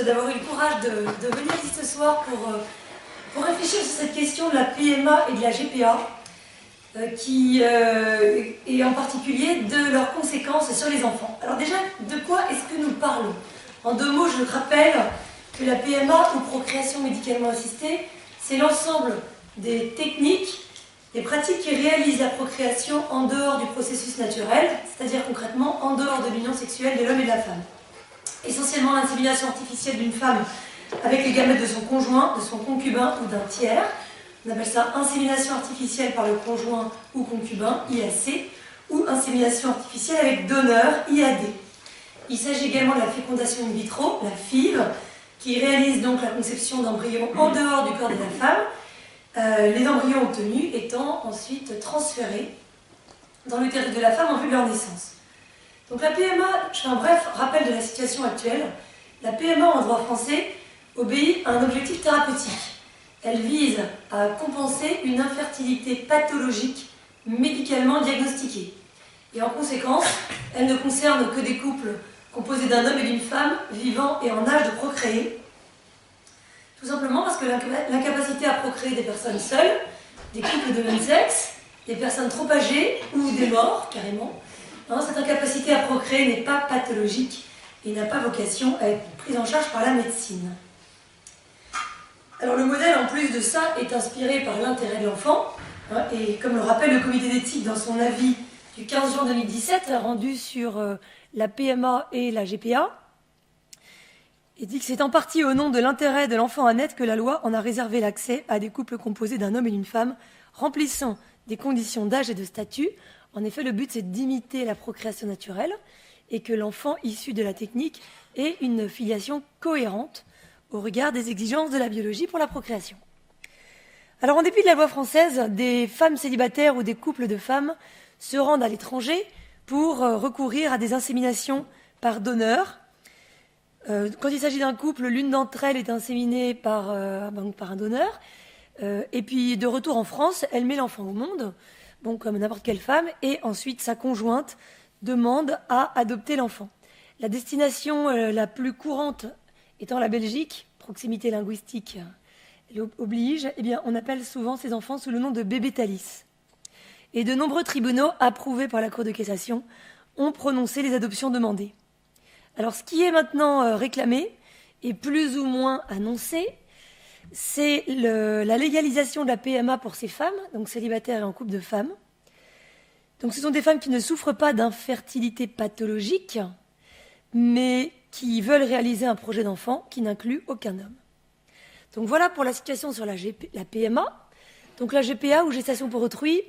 D'avoir eu le courage de venir ici ce soir pour réfléchir sur cette question de la PMA et de la GPA, et en particulier de leurs conséquences sur les enfants. Alors déjà, de quoi est-ce que nous parlons? En deux mots, je rappelle que la PMA, ou procréation médicalement assistée, c'est l'ensemble des techniques, des pratiques qui réalisent la procréation en dehors du processus naturel, c'est-à-dire concrètement en dehors de l'union sexuelle de l'homme et de la femme. Essentiellement l'insémination artificielle d'une femme avec les gamètes de son conjoint, de son concubin ou d'un tiers. On appelle ça insémination artificielle par le conjoint ou concubin, IAC, ou insémination artificielle avec donneur, IAD. Il s'agit également de la fécondation in vitro, la FIV, qui réalise donc la conception d'embryons en dehors du corps de la femme, les embryons obtenus étant ensuite transférés dans l'utérus de la femme en vue de leur naissance. Donc la PMA, je fais un bref rappel de la situation actuelle. La PMA en droit français obéit à un objectif thérapeutique. Elle vise à compenser une infertilité pathologique médicalement diagnostiquée. Et en conséquence, elle ne concerne que des couples composés d'un homme et d'une femme vivant et en âge de procréer. Tout simplement parce que l'incapacité à procréer des personnes seules, des couples de même sexe, des personnes trop âgées ou des morts carrément, cette incapacité à procréer n'est pas pathologique et n'a pas vocation à être prise en charge par la médecine. Alors le modèle, en plus de ça, est inspiré par l'intérêt de l'enfant, et comme le rappelle le comité d'éthique dans son avis du 15 juin 2017, rendu sur la PMA et la GPA, il dit que c'est en partie au nom de l'intérêt de l'enfant à naître que la loi en a réservé l'accès à des couples composés d'un homme et d'une femme, remplissant des conditions d'âge et de statut. En effet, le but, c'est d'imiter la procréation naturelle et que l'enfant issu de la technique ait une filiation cohérente au regard des exigences de la biologie pour la procréation. Alors, en dépit de la loi française, des femmes célibataires ou des couples de femmes se rendent à l'étranger pour recourir à des inséminations par donneur. Quand il s'agit d'un couple, l'une d'entre elles est inséminée par un donneur, et puis de retour en France, elle met l'enfant au monde, comme n'importe quelle femme, et ensuite sa conjointe demande à adopter l'enfant. La destination la plus courante étant la Belgique, proximité linguistique oblige, on appelle souvent ces enfants sous le nom de bébé Thalys. Et de nombreux tribunaux, approuvés par la Cour de cassation, ont prononcé les adoptions demandées. Alors ce qui est maintenant réclamé, et plus ou moins annoncé, c'est la légalisation de la PMA pour ces femmes, donc célibataires et en couple de femmes. Donc ce sont des femmes qui ne souffrent pas d'infertilité pathologique, mais qui veulent réaliser un projet d'enfant qui n'inclut aucun homme. Donc voilà pour la situation sur la PMA. Donc la GPA, ou gestation pour autrui,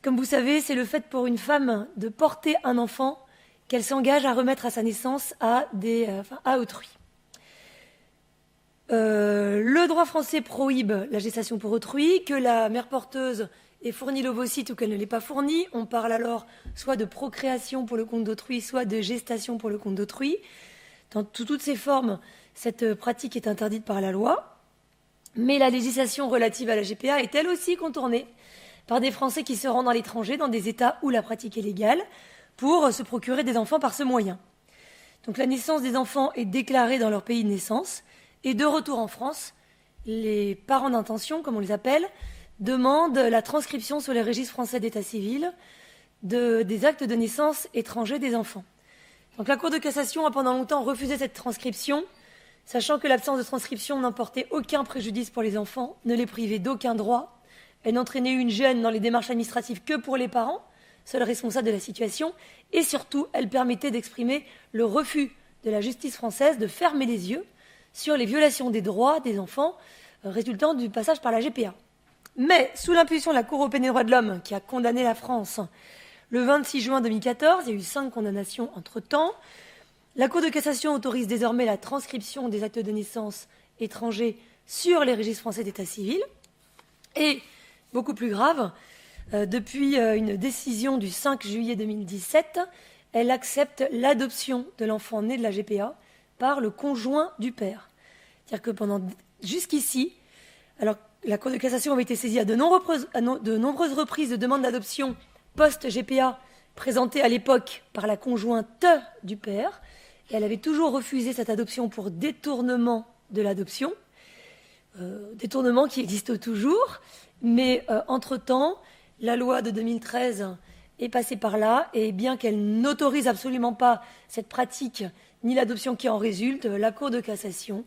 comme vous savez, c'est le fait pour une femme de porter un enfant qu'elle s'engage à remettre à sa naissance à autrui. Le droit français prohibe la gestation pour autrui, que la mère porteuse ait fourni l'ovocyte ou qu'elle ne l'ait pas fourni. On parle alors soit de procréation pour le compte d'autrui, soit de gestation pour le compte d'autrui. Dans toutes ces formes, cette pratique est interdite par la loi. Mais la législation relative à la GPA est elle aussi contournée par des Français qui se rendent à l'étranger, dans des États où la pratique est légale, pour se procurer des enfants par ce moyen. Donc la naissance des enfants est déclarée dans leur pays de naissance. Et de retour en France, les parents d'intention, comme on les appelle, demandent la transcription sur les registres français d'état civil des actes de naissance étrangers des enfants. Donc la Cour de cassation a pendant longtemps refusé cette transcription, sachant que l'absence de transcription n'emportait aucun préjudice pour les enfants, ne les privait d'aucun droit, elle n'entraînait une gêne dans les démarches administratives que pour les parents, seuls responsables de la situation, et surtout, elle permettait d'exprimer le refus de la justice française de fermer les yeux sur les violations des droits des enfants résultant du passage par la GPA. Mais, sous l'impulsion de la Cour européenne des droits de l'homme, qui a condamné la France le 26 juin 2014, il y a eu 5 condamnations entre-temps, la Cour de cassation autorise désormais la transcription des actes de naissance étrangers sur les registres français d'état civil. Et, beaucoup plus grave, depuis une décision du 5 juillet 2017, elle accepte l'adoption de l'enfant né de la GPA par le conjoint du père. C'est-à-dire que jusqu'ici, alors la Cour de cassation avait été saisie à de nombreuses reprises de demandes d'adoption post-GPA présentées à l'époque par la conjointe du père, et elle avait toujours refusé cette adoption pour détournement de l'adoption, détournement qui existe toujours, mais entre-temps, la loi de 2013 est passée par là, et bien qu'elle n'autorise absolument pas cette pratique ni l'adoption qui en résulte, la Cour de cassation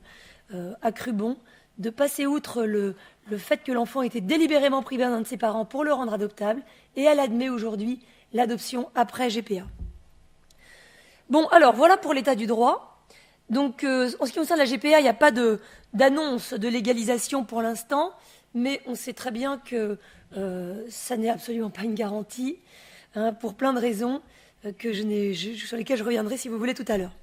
a cru bon de passer outre le fait que l'enfant était délibérément privé d'un de ses parents pour le rendre adoptable, et elle admet aujourd'hui l'adoption après GPA. Bon, alors, voilà pour l'état du droit. Donc, en ce qui concerne la GPA, il n'y a pas d'annonce de légalisation pour l'instant, mais on sait très bien que ça n'est absolument pas une garantie, pour plein de raisons sur lesquelles je reviendrai, si vous voulez, tout à l'heure.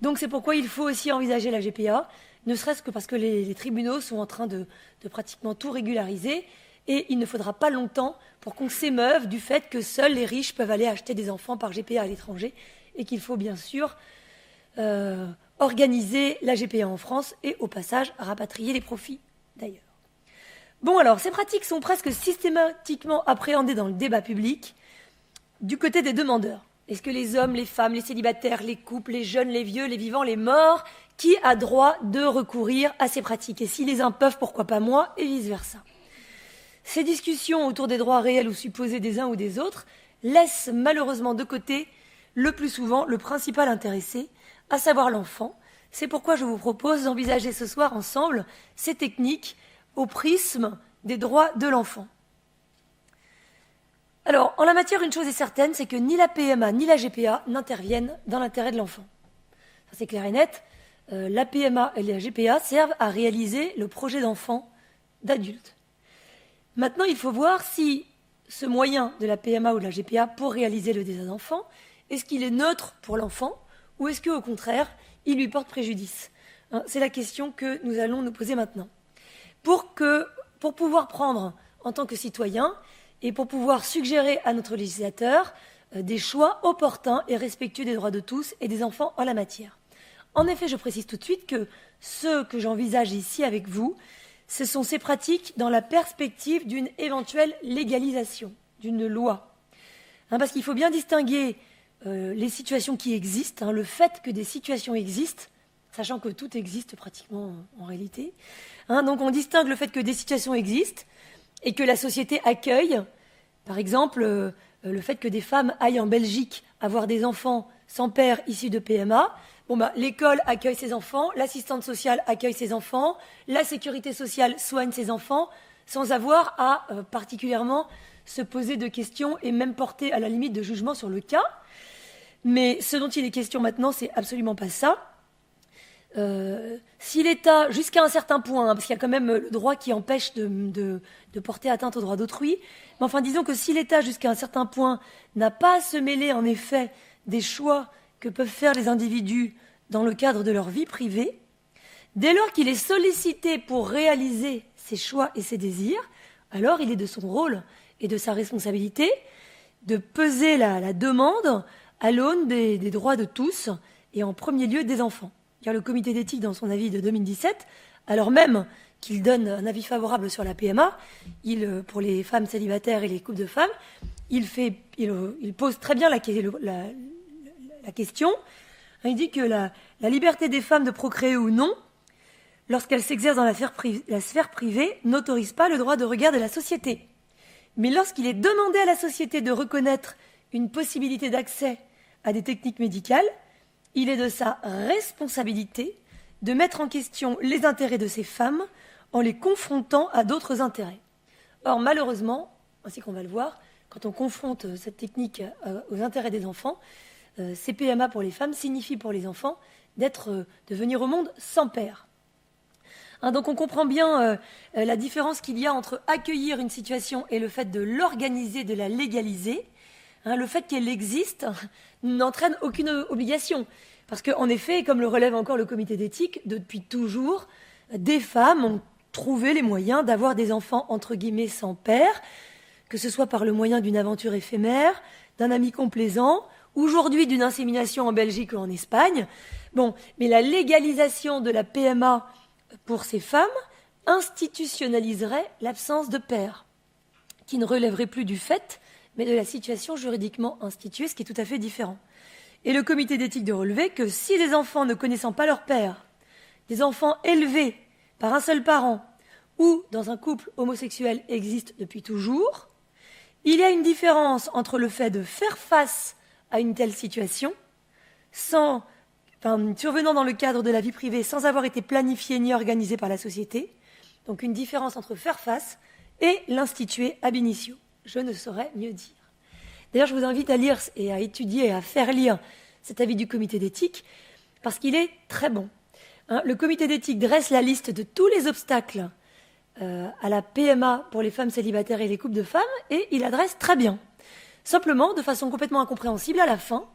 Donc, c'est pourquoi il faut aussi envisager la GPA, ne serait-ce que parce que les tribunaux sont en train de pratiquement tout régulariser, et il ne faudra pas longtemps pour qu'on s'émeuve du fait que seuls les riches peuvent aller acheter des enfants par GPA à l'étranger, et qu'il faut bien sûr organiser la GPA en France et au passage rapatrier les profits d'ailleurs. Bon alors, ces pratiques sont presque systématiquement appréhendées dans le débat public du côté des demandeurs. Est-ce que les hommes, les femmes, les célibataires, les couples, les jeunes, les vieux, les vivants, les morts, qui a droit de recourir à ces pratiques? Et si les uns peuvent, pourquoi pas moi, et vice-versa. Ces discussions autour des droits réels ou supposés des uns ou des autres laissent malheureusement de côté le plus souvent le principal intéressé, à savoir l'enfant. C'est pourquoi je vous propose d'envisager ce soir ensemble ces techniques au prisme des droits de l'enfant. Alors, en la matière, une chose est certaine, c'est que ni la PMA ni la GPA n'interviennent dans l'intérêt de l'enfant. Ça, c'est clair et net. La PMA et la GPA servent à réaliser le projet d'enfant d'adulte. Maintenant, il faut voir si ce moyen de la PMA ou de la GPA pour réaliser le désir d'enfant, est-ce qu'il est neutre pour l'enfant ou est-ce qu'au contraire, il lui porte préjudice? C'est la question que nous allons nous poser maintenant. Pour pouvoir prendre en tant que citoyen et pour pouvoir suggérer à notre législateur des choix opportuns et respectueux des droits de tous et des enfants en la matière. En effet, je précise tout de suite que ce que j'envisage ici avec vous, ce sont ces pratiques dans la perspective d'une éventuelle légalisation, d'une loi. Parce qu'il faut bien distinguer les situations qui existent, le fait que des situations existent, sachant que tout existe pratiquement en réalité. Donc on distingue le fait que des situations existent et que la société accueille, par exemple, le fait que des femmes aillent en Belgique avoir des enfants sans père issus de PMA. L'école accueille ses enfants, l'assistante sociale accueille ses enfants, la sécurité sociale soigne ses enfants, sans avoir à particulièrement se poser de questions et même porter à la limite de jugement sur le cas. Mais ce dont il est question maintenant, c'est absolument pas ça. Si l'État, jusqu'à un certain point, parce qu'il y a quand même le droit qui empêche de porter atteinte aux droits d'autrui, mais enfin disons que si l'État, jusqu'à un certain point, n'a pas à se mêler en effet des choix que peuvent faire les individus dans le cadre de leur vie privée, dès lors qu'il est sollicité pour réaliser ses choix et ses désirs, alors il est de son rôle et de sa responsabilité de peser la demande à l'aune des droits de tous et en premier lieu des enfants. Car le comité d'éthique, dans son avis de 2017, alors même qu'il donne un avis favorable sur la PMA, pour les femmes célibataires et les couples de femmes, il pose très bien la question. Il dit que la liberté des femmes de procréer ou non, lorsqu'elles s'exercent dans la sphère privée, n'autorise pas le droit de regard de la société. Mais lorsqu'il est demandé à la société de reconnaître une possibilité d'accès à des techniques médicales, il est de sa responsabilité de mettre en question les intérêts de ces femmes en les confrontant à d'autres intérêts. Or, malheureusement, ainsi qu'on va le voir, quand on confronte cette technique aux intérêts des enfants, ces PMA pour les femmes signifient pour les enfants de venir au monde sans père. Donc on comprend bien la différence qu'il y a entre accueillir une situation et le fait de l'organiser, de la légaliser. Le fait qu'elle existe n'entraîne aucune obligation. Parce qu'en effet, comme le relève encore le comité d'éthique, depuis toujours, des femmes ont trouvé les moyens d'avoir des enfants, entre guillemets, sans père, que ce soit par le moyen d'une aventure éphémère, d'un ami complaisant, aujourd'hui d'une insémination en Belgique ou en Espagne. Bon, mais la légalisation de la PMA pour ces femmes institutionnaliserait l'absence de père, qui ne relèverait plus du fait, mais de la situation juridiquement instituée, ce qui est tout à fait différent. Et le comité d'éthique de relever que si des enfants ne connaissant pas leur père, des enfants élevés par un seul parent ou dans un couple homosexuel existent depuis toujours, il y a une différence entre le fait de faire face à une telle situation, survenant dans le cadre de la vie privée sans avoir été planifiée ni organisée par la société, donc une différence entre faire face et l'instituer ab initio. Je ne saurais mieux dire. D'ailleurs, je vous invite à lire et à étudier et à faire lire cet avis du comité d'éthique, parce qu'il est très bon. Le comité d'éthique dresse la liste de tous les obstacles à la PMA pour les femmes célibataires et les couples de femmes, et il adresse très bien. Simplement, de façon complètement incompréhensible, à la fin,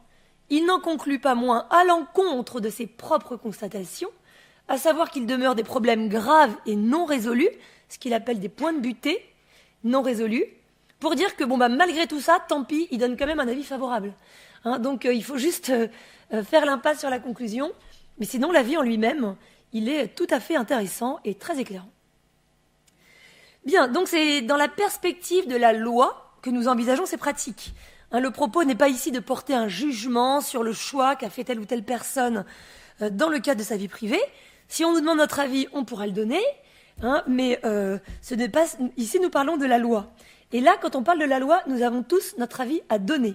il n'en conclut pas moins à l'encontre de ses propres constatations, à savoir qu'il demeure des problèmes graves et non résolus, ce qu'il appelle des points de butée non résolus, pour dire que malgré tout ça, tant pis, il donne quand même un avis favorable. Donc il faut juste faire l'impasse sur la conclusion, mais sinon l'avis en lui-même, il est tout à fait intéressant et très éclairant. Bien, donc c'est dans la perspective de la loi que nous envisageons ces pratiques. Le propos n'est pas ici de porter un jugement sur le choix qu'a fait telle ou telle personne dans le cadre de sa vie privée. Si on nous demande notre avis, on pourra le donner, mais ce n'est pas... ici nous parlons de la loi. Et là, quand on parle de la loi, nous avons tous notre avis à donner.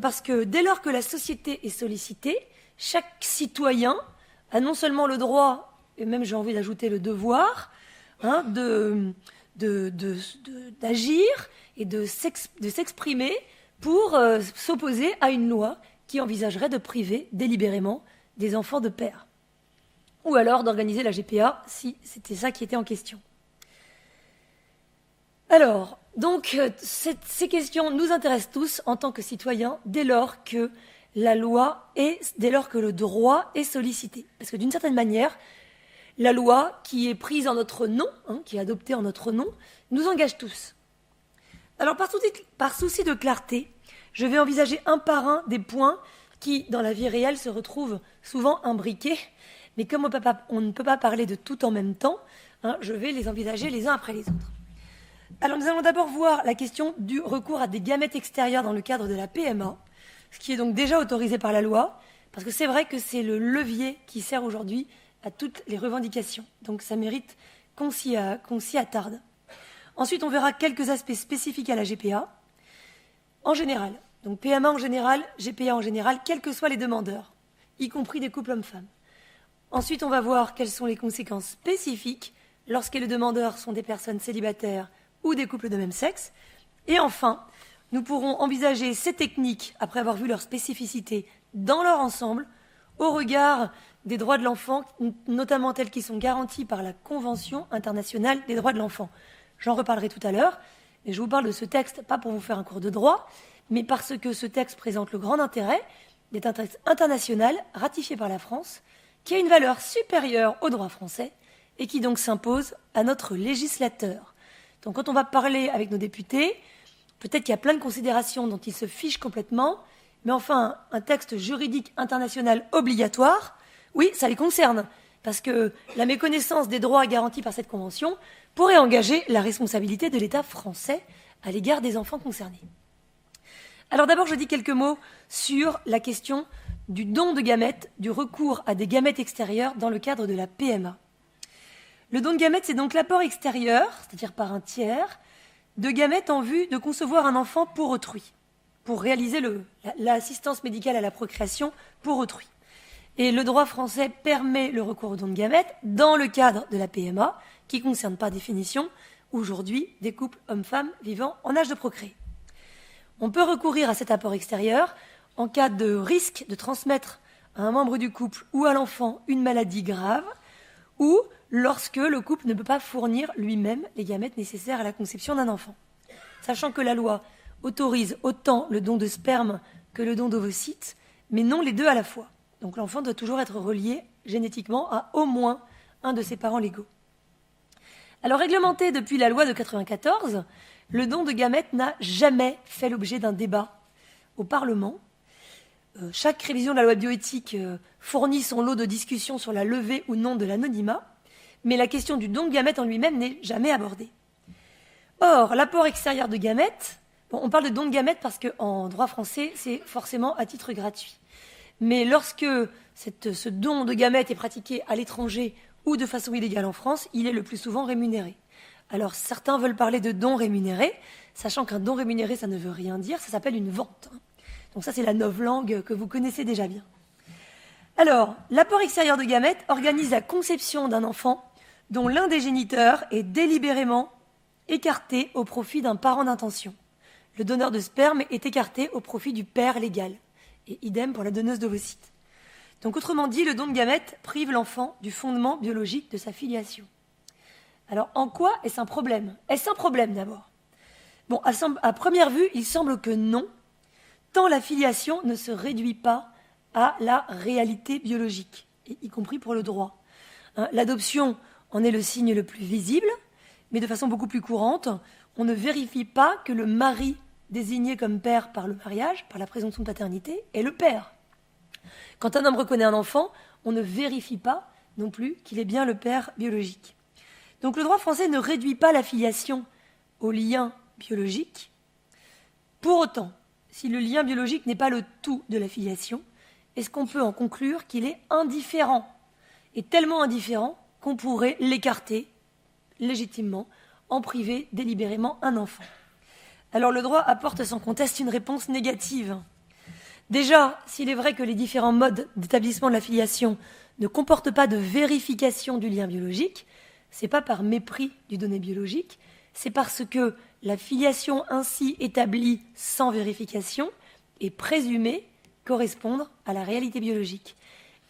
Parce que dès lors que la société est sollicitée, chaque citoyen a non seulement le droit, et même j'ai envie d'ajouter le devoir, d'agir et de s'exprimer pour s'opposer à une loi qui envisagerait de priver délibérément des enfants de père. Ou alors d'organiser la GPA, si c'était ça qui était en question. Alors, donc, ces questions nous intéressent tous en tant que citoyens dès lors que la loi dès lors que le droit est sollicité. Parce que d'une certaine manière, la loi qui est prise en notre nom, qui est adoptée en notre nom, nous engage tous. Alors, par souci de clarté, je vais envisager un par un des points qui, dans la vie réelle, se retrouvent souvent imbriqués. Mais comme on ne peut pas parler de tout en même temps, je vais les envisager les uns après les autres. Alors nous allons d'abord voir la question du recours à des gamètes extérieurs dans le cadre de la PMA, ce qui est donc déjà autorisé par la loi, parce que c'est vrai que c'est le levier qui sert aujourd'hui à toutes les revendications. Donc ça mérite qu'on s'y attarde. Ensuite, on verra quelques aspects spécifiques à la GPA, en général. Donc PMA en général, GPA en général, quels que soient les demandeurs, y compris des couples hommes-femmes. Ensuite, on va voir quelles sont les conséquences spécifiques lorsque les demandeurs sont des personnes célibataires ou des couples de même sexe. Et enfin, nous pourrons envisager ces techniques, après avoir vu leur spécificité dans leur ensemble, au regard des droits de l'enfant, notamment tels qu'ils sont garantis par la Convention internationale des droits de l'enfant. J'en reparlerai tout à l'heure, mais je vous parle de ce texte, pas pour vous faire un cours de droit, mais parce que ce texte présente le grand intérêt d'être un texte international ratifié par la France, qui a une valeur supérieure au droit français et qui donc s'impose à notre législateur. Donc quand on va parler avec nos députés, peut-être qu'il y a plein de considérations dont ils se fichent complètement, mais enfin, un texte juridique international obligatoire, oui, ça les concerne, parce que la méconnaissance des droits garantis par cette convention pourrait engager la responsabilité de l'État français à l'égard des enfants concernés. Alors d'abord, je dis quelques mots sur la question du don de gamètes, du recours à des gamètes extérieures dans le cadre de la PMA. Le don de gamètes, c'est donc l'apport extérieur, c'est-à-dire par un tiers, de gamètes en vue de concevoir un enfant pour autrui, pour réaliser l'assistance médicale à la procréation pour autrui. Et le droit français permet le recours au don de gamètes dans le cadre de la PMA, qui concerne par définition, aujourd'hui, des couples hommes-femmes vivant en âge de procréer. On peut recourir à cet apport extérieur en cas de risque de transmettre à un membre du couple ou à l'enfant une maladie grave, ou lorsque le couple ne peut pas fournir lui-même les gamètes nécessaires à la conception d'un enfant. Sachant que la loi autorise autant le don de sperme que le don d'ovocytes, mais non les deux à la fois. Donc l'enfant doit toujours être relié génétiquement à au moins un de ses parents légaux. Alors réglementé depuis la loi de 1994, le don de gamètes n'a jamais fait l'objet d'un débat au Parlement. Chaque révision de la loi de bioéthique fournit son lot de discussions sur la levée ou non de l'anonymat, mais la question du don de gamètes en lui-même n'est jamais abordée. Or, l'apport extérieur de gamètes, on parle de don de gamètes parce qu'en droit français, c'est forcément à titre gratuit. Mais lorsque ce don de gamètes est pratiqué à l'étranger ou de façon illégale en France, il est le plus souvent rémunéré. Alors certains veulent parler de don rémunéré, sachant qu'un don rémunéré, ça ne veut rien dire, ça s'appelle une vente. Donc ça, c'est la novlangue que vous connaissez déjà bien. Alors, l'apport extérieur de gamètes organise la conception d'un enfant dont l'un des géniteurs est délibérément écarté au profit d'un parent d'intention. Le donneur de sperme est écarté au profit du père légal. Et idem pour la donneuse d'ovocytes. Donc autrement dit, le don de gamètes prive l'enfant du fondement biologique de sa filiation. Alors en quoi est-ce un problème ? Est-ce un problème d'abord ? Bon, à première vue, il semble que non, tant la filiation ne se réduit pas à la réalité biologique, y compris pour le droit. L'adoption en est le signe le plus visible, mais de façon beaucoup plus courante, on ne vérifie pas que le mari désigné comme père par le mariage, par la présomption de paternité, est le père. Quand un homme reconnaît un enfant, on ne vérifie pas non plus qu'il est bien le père biologique. Donc le droit français ne réduit pas la filiation au lien biologique. Pour autant, si le lien biologique n'est pas le tout de la filiation, est-ce qu'on peut en conclure qu'il est indifférent ? Et tellement indifférent qu'on pourrait l'écarter légitimement, en priver délibérément un enfant. Alors le droit apporte sans conteste une réponse négative. Déjà, s'il est vrai que les différents modes d'établissement de la filiation ne comportent pas de vérification du lien biologique, c'est pas par mépris du donné biologique, c'est parce que la filiation ainsi établie sans vérification est présumée correspondre à la réalité biologique.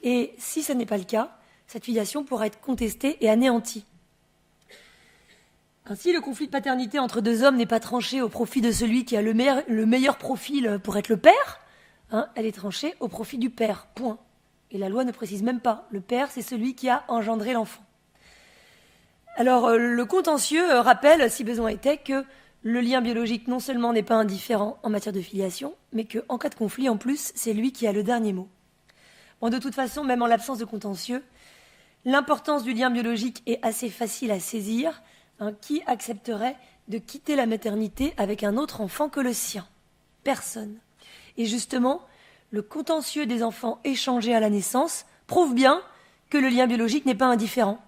Et si ce n'est pas le cas, cette filiation pourra être contestée et anéantie. Ainsi, le conflit de paternité entre deux hommes n'est pas tranché au profit de celui qui a le meilleur profil pour être le père, elle est tranchée au profit du père, point. Et la loi ne précise même pas. Le père, c'est celui qui a engendré l'enfant. Alors, le contentieux rappelle, si besoin était, que le lien biologique non seulement n'est pas indifférent en matière de filiation, mais qu'en cas de conflit, en plus, c'est lui qui a le dernier mot. Bon, de toute façon, même en l'absence de contentieux, l'importance du lien biologique est assez facile à saisir. Qui accepterait de quitter la maternité avec un autre enfant que le sien ? Personne. Et justement, le contentieux des enfants échangés à la naissance prouve bien que le lien biologique n'est pas indifférent.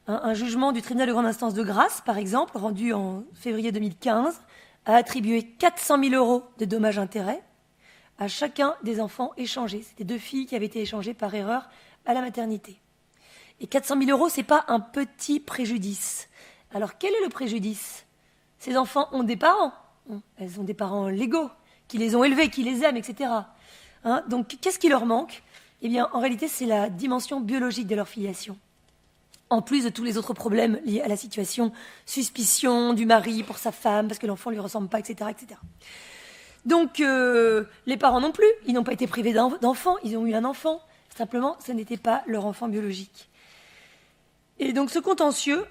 Un jugement du tribunal de grande instance de Grasse, par exemple, rendu en février 2015, a attribué 400 000 € de dommages-intérêts à chacun des enfants échangés. C'était 2 filles qui avaient été échangées par erreur à la maternité. Et 400 000 €, ce n'est pas un petit préjudice. Alors, quel est le préjudice ? Ces enfants ont des parents. Elles ont des parents légaux, qui les ont élevés, qui les aiment, etc. Donc, qu'est-ce qui leur manque ? Eh bien, en réalité, c'est la dimension biologique de leur filiation. En plus de tous les autres problèmes liés à la situation, suspicion du mari pour sa femme, parce que l'enfant ne lui ressemble pas, etc., etc. Donc, les parents non plus. Ils n'ont pas été privés d'enfants, ils ont eu un enfant. Simplement, ce n'était pas leur enfant biologique. Et donc, ce contentieux,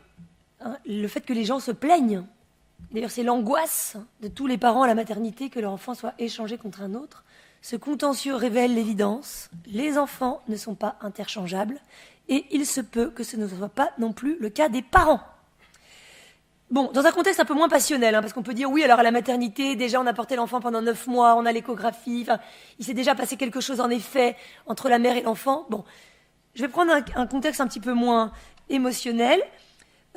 le fait que les gens se plaignent, d'ailleurs c'est l'angoisse de tous les parents à la maternité que leur enfant soit échangé contre un autre, ce contentieux révèle l'évidence, les enfants ne sont pas interchangeables et il se peut que ce ne soit pas non plus le cas des parents. Bon, dans un contexte un peu moins passionnel, parce qu'on peut dire oui, alors à la maternité, déjà on a porté l'enfant pendant 9 mois, on a l'échographie, il s'est déjà passé quelque chose en effet entre la mère et l'enfant. Bon, je vais prendre un contexte un petit peu moins émotionnel.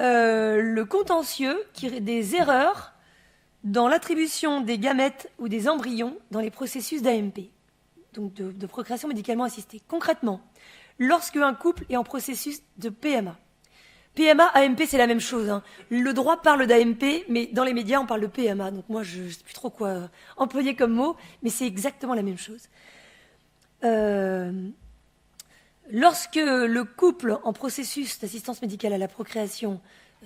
Le contentieux des erreurs dans l'attribution des gamètes ou des embryons dans les processus d'AMP, donc de procréation médicalement assistée. Concrètement, lorsque un couple est en processus de PMA, AMP, c'est la même chose. Le droit parle d'AMP, mais dans les médias, on parle de PMA. Donc moi, je ne sais plus trop quoi employer comme mot, mais c'est exactement la même chose. Lorsque le couple en processus d'assistance médicale à la procréation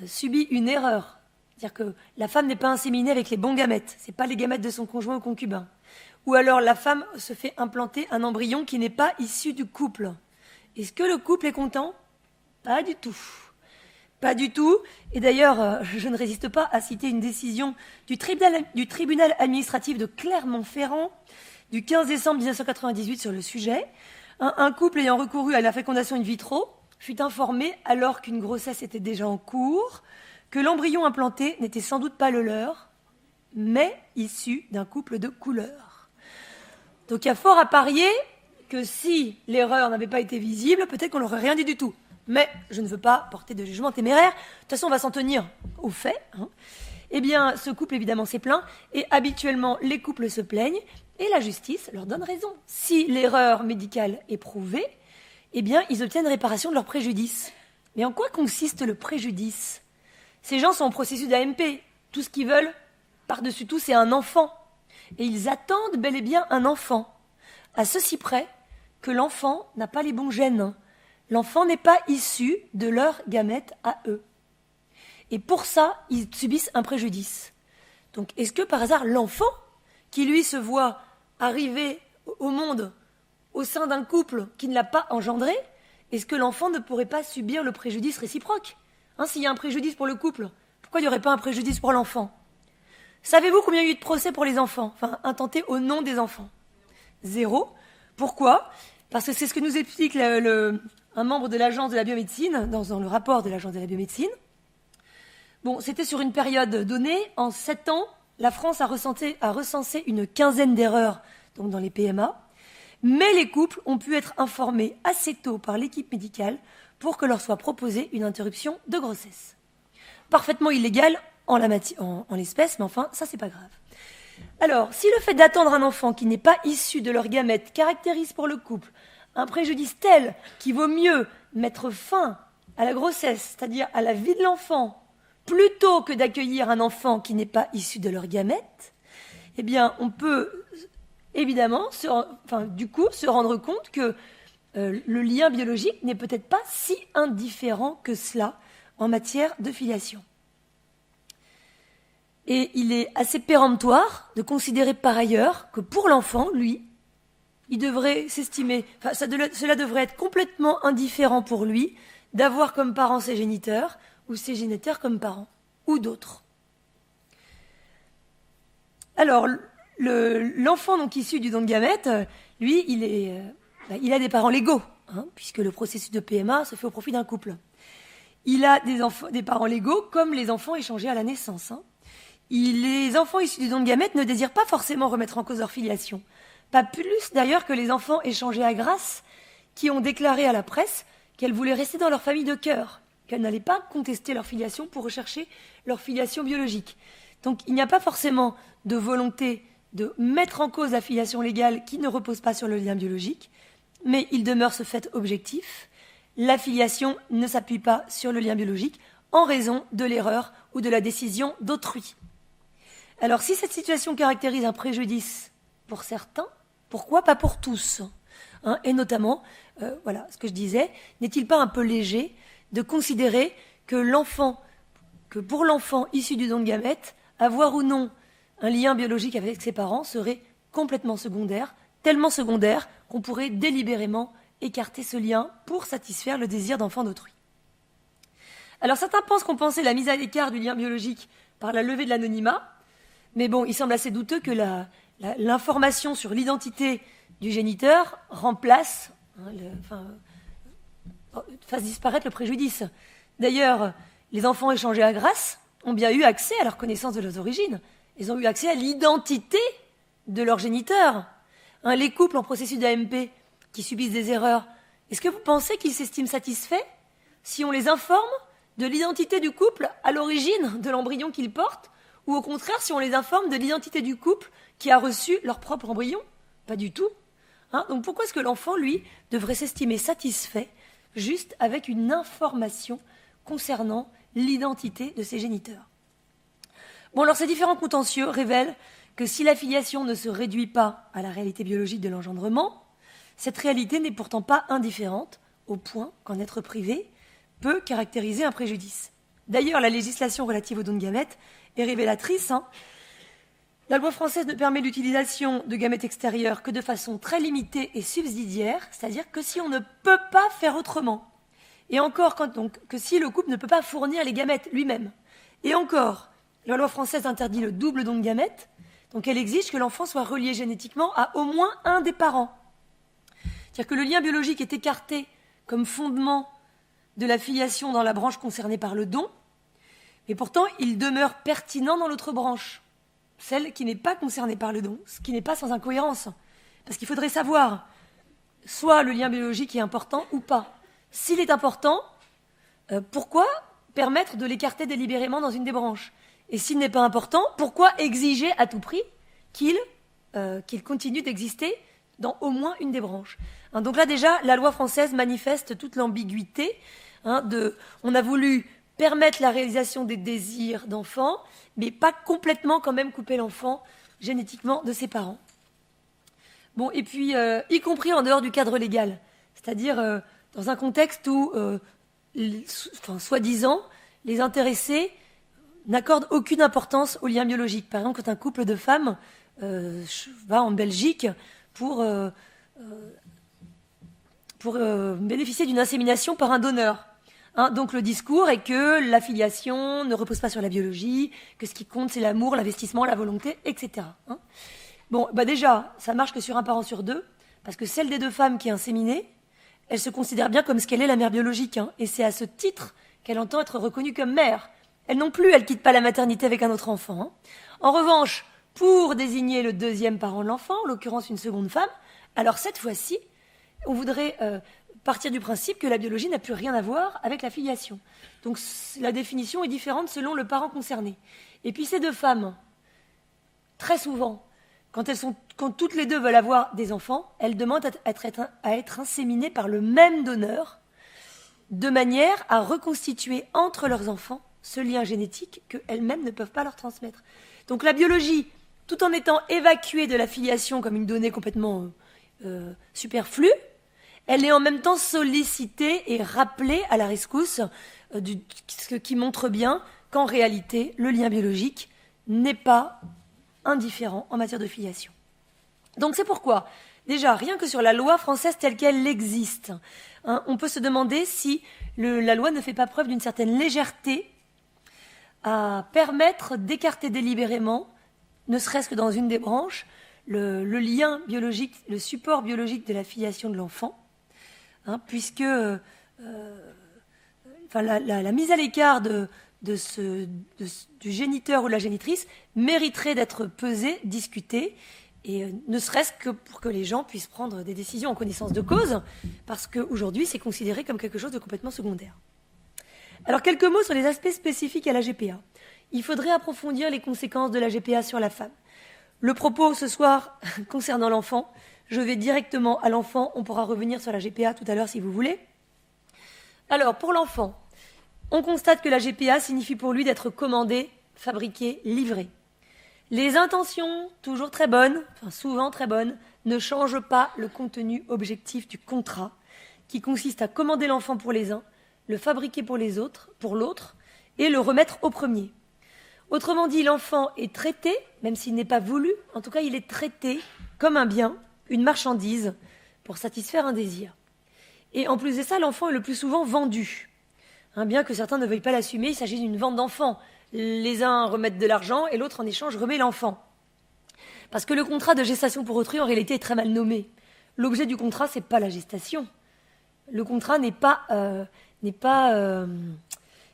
subit une erreur, c'est-à-dire que la femme n'est pas inséminée avec les bons gamètes, ce n'est pas les gamètes de son conjoint ou concubin, ou alors la femme se fait implanter un embryon qui n'est pas issu du couple, est-ce que le couple est content? Pas du tout. Pas du tout. Et d'ailleurs, je ne résiste pas à citer une décision du tribunal administratif de Clermont-Ferrand du 15 décembre 1998 sur le sujet. Un couple ayant recouru à la fécondation in vitro fut informé, alors qu'une grossesse était déjà en cours, que l'embryon implanté n'était sans doute pas le leur, mais issu d'un couple de couleur. Donc il y a fort à parier que si l'erreur n'avait pas été visible, peut-être qu'on n'aurait rien dit du tout. Mais je ne veux pas porter de jugement téméraire. De toute façon, on va s'en tenir aux faits. Eh bien, ce couple, évidemment, s'est plaint. Et habituellement, les couples se plaignent. Et la justice leur donne raison. Si l'erreur médicale est prouvée, eh bien, ils obtiennent réparation de leur préjudice. Mais en quoi consiste le préjudice? Ces gens sont en processus d'AMP. Tout ce qu'ils veulent, par-dessus tout, c'est un enfant. Et ils attendent bel et bien un enfant. À ceci près que l'enfant n'a pas les bons gènes. L'enfant n'est pas issu de leurs gamètes à eux. Et pour ça, ils subissent un préjudice. Donc, est-ce que par hasard, l'enfant, qui lui se voit arriver au monde au sein d'un couple qui ne l'a pas engendré, est-ce que l'enfant ne pourrait pas subir le préjudice réciproque? S'il y a un préjudice pour le couple, pourquoi il n'y aurait pas un préjudice pour l'enfant? Savez-vous combien il y a eu de procès pour les enfants? Intentés au nom des enfants? 0. Pourquoi? Parce que c'est ce que nous explique un membre de l'agence de la biomédecine, dans le rapport de l'agence de la biomédecine. Bon, c'était sur une période donnée. En 7 ans, la France a recensé une quinzaine d'erreurs donc dans les PMA. Mais les couples ont pu être informés assez tôt par l'équipe médicale pour que leur soit proposée une interruption de grossesse. Parfaitement illégale en l'espèce, mais enfin, ça, c'est pas grave. Alors, si le fait d'attendre un enfant qui n'est pas issu de leur gamète caractérise pour le couple un préjudice tel qu'il vaut mieux mettre fin à la grossesse, c'est-à-dire à la vie de l'enfant, plutôt que d'accueillir un enfant qui n'est pas issu de leur gamète, eh bien, on peut évidemment se rendre compte que le lien biologique n'est peut-être pas si indifférent que cela en matière de filiation. Et il est assez péremptoire de considérer par ailleurs que pour l'enfant, lui, il devrait s'estimer, cela devrait être complètement indifférent pour lui d'avoir comme parents ses géniteurs ou ses géniteurs comme parents, ou d'autres. Alors, l'enfant donc issu du don de gamètes, lui, il a des parents légaux, puisque le processus de PMA se fait au profit d'un couple. Il a des parents légaux comme les enfants échangés à la naissance. Les enfants issus du don de gamètes ne désirent pas forcément remettre en cause leur filiation. Pas plus d'ailleurs que les enfants échangés à Grasse, qui ont déclaré à la presse qu'elles voulaient rester dans leur famille de cœur, qu'elles n'allaient pas contester leur filiation pour rechercher leur filiation biologique. Donc il n'y a pas forcément de volonté de mettre en cause la filiation légale qui ne repose pas sur le lien biologique, mais il demeure ce fait objectif. La filiation ne s'appuie pas sur le lien biologique en raison de l'erreur ou de la décision d'autrui. Alors si cette situation caractérise un préjudice pour certains, pourquoi pas pour tous? Et notamment, voilà ce que je disais, n'est-il pas un peu léger de considérer que pour l'enfant issu du don de gamètes, avoir ou non un lien biologique avec ses parents serait complètement secondaire, tellement secondaire qu'on pourrait délibérément écarter ce lien pour satisfaire le désir d'enfant d'autrui. Alors certains pensent qu'on pensait la mise à l'écart du lien biologique par la levée de l'anonymat, mais bon, il semble assez douteux que l'information sur l'identité du géniteur fasse disparaître le préjudice. D'ailleurs, les enfants échangés à Grasse ont bien eu accès à leur connaissance de leurs origines. Ils ont eu accès à l'identité de leur géniteur. Les couples en processus d'AMP qui subissent des erreurs, est-ce que vous pensez qu'ils s'estiment satisfaits si on les informe de l'identité du couple à l'origine de l'embryon qu'ils portent, ou au contraire si on les informe de l'identité du couple qui a reçu leur propre embryon? Pas du tout. Donc pourquoi est-ce que l'enfant, lui, devrait s'estimer satisfait juste avec une information concernant l'identité de ses géniteurs? Bon, alors ces différents contentieux révèlent que si la filiation ne se réduit pas à la réalité biologique de l'engendrement, cette réalité n'est pourtant pas indifférente au point qu'en être privé peut caractériser un préjudice. D'ailleurs, la législation relative aux dons de gamètes est révélatrice. La loi française ne permet l'utilisation de gamètes extérieurs que de façon très limitée et subsidiaire, c'est-à-dire que si on ne peut pas faire autrement. Et encore, que si le couple ne peut pas fournir les gamètes lui-même. Et encore, la loi française interdit le double don de gamètes, donc elle exige que l'enfant soit relié génétiquement à au moins un des parents. C'est-à-dire que le lien biologique est écarté comme fondement de la filiation dans la branche concernée par le don, mais pourtant il demeure pertinent dans l'autre branche, celle qui n'est pas concernée par le don, ce qui n'est pas sans incohérence. Parce qu'il faudrait savoir, soit le lien biologique est important ou pas. S'il est important, pourquoi permettre de l'écarter délibérément dans une des branches? Et s'il n'est pas important, pourquoi exiger à tout prix qu'il continue d'exister dans au moins une des branches? Donc là déjà, la loi française manifeste toute l'ambiguïté. On a voulu permettre la réalisation des désirs d'enfants, mais pas complètement quand même couper l'enfant génétiquement de ses parents. Bon, et puis, y compris en dehors du cadre légal, c'est-à-dire dans un contexte où, soi-disant, les intéressés n'accordent aucune importance au lien biologique. Par exemple, quand un couple de femmes va en Belgique pour bénéficier d'une insémination par un donneur. Donc le discours est que la filiation ne repose pas sur la biologie, que ce qui compte c'est l'amour, l'investissement, la volonté, etc. Bon, déjà, ça marche que sur un parent sur deux, parce que celle des deux femmes qui est inséminée, elle se considère bien comme ce qu'elle est, la mère biologique, et c'est à ce titre qu'elle entend être reconnue comme mère. Elle non plus, elle quitte pas la maternité avec un autre enfant. En revanche, pour désigner le deuxième parent de l'enfant, en l'occurrence une seconde femme, alors cette fois-ci, on voudrait partir du principe que la biologie n'a plus rien à voir avec la filiation. Donc la définition est différente selon le parent concerné. Et puis ces deux femmes, très souvent, quand toutes les deux veulent avoir des enfants, elles demandent à être inséminées par le même donneur, de manière à reconstituer entre leurs enfants ce lien génétique qu'elles-mêmes ne peuvent pas leur transmettre. Donc la biologie, tout en étant évacuée de la filiation comme une donnée complètement superflue, elle est en même temps sollicitée et rappelée à la rescousse, ce qui montre bien qu'en réalité, le lien biologique n'est pas indifférent en matière de filiation. Donc c'est pourquoi, déjà, rien que sur la loi française telle qu'elle existe, on peut se demander si la loi ne fait pas preuve d'une certaine légèreté à permettre d'écarter délibérément, ne serait-ce que dans une des branches, le lien biologique, le support biologique de la filiation de l'enfant, puisque la mise à l'écart du géniteur ou de la génitrice mériterait d'être pesée, discutée, et ne serait-ce que pour que les gens puissent prendre des décisions en connaissance de cause, parce qu'aujourd'hui, c'est considéré comme quelque chose de complètement secondaire. Alors, quelques mots sur les aspects spécifiques à la GPA. Il faudrait approfondir les conséquences de la GPA sur la femme. Le propos ce soir concernant l'enfant, je vais directement à l'enfant. On pourra revenir sur la GPA tout à l'heure si vous voulez. Alors, pour l'enfant, on constate que la GPA signifie pour lui d'être commandé, fabriqué, livré. Les intentions, toujours très bonnes, souvent très bonnes, ne changent pas le contenu objectif du contrat, qui consiste à commander l'enfant pour les uns, le fabriquer pour les autres, pour l'autre, et le remettre au premier. Autrement dit, l'enfant est traité, même s'il n'est pas voulu, en tout cas il est traité comme un bien, une marchandise, pour satisfaire un désir. Et en plus de ça, l'enfant est le plus souvent vendu. Bien que certains ne veuillent pas l'assumer, il s'agit d'une vente d'enfant. Les uns remettent de l'argent et l'autre en échange remet l'enfant. Parce que le contrat de gestation pour autrui en réalité est très mal nommé. L'objet du contrat, c'est pas la gestation. Le contrat n'est pas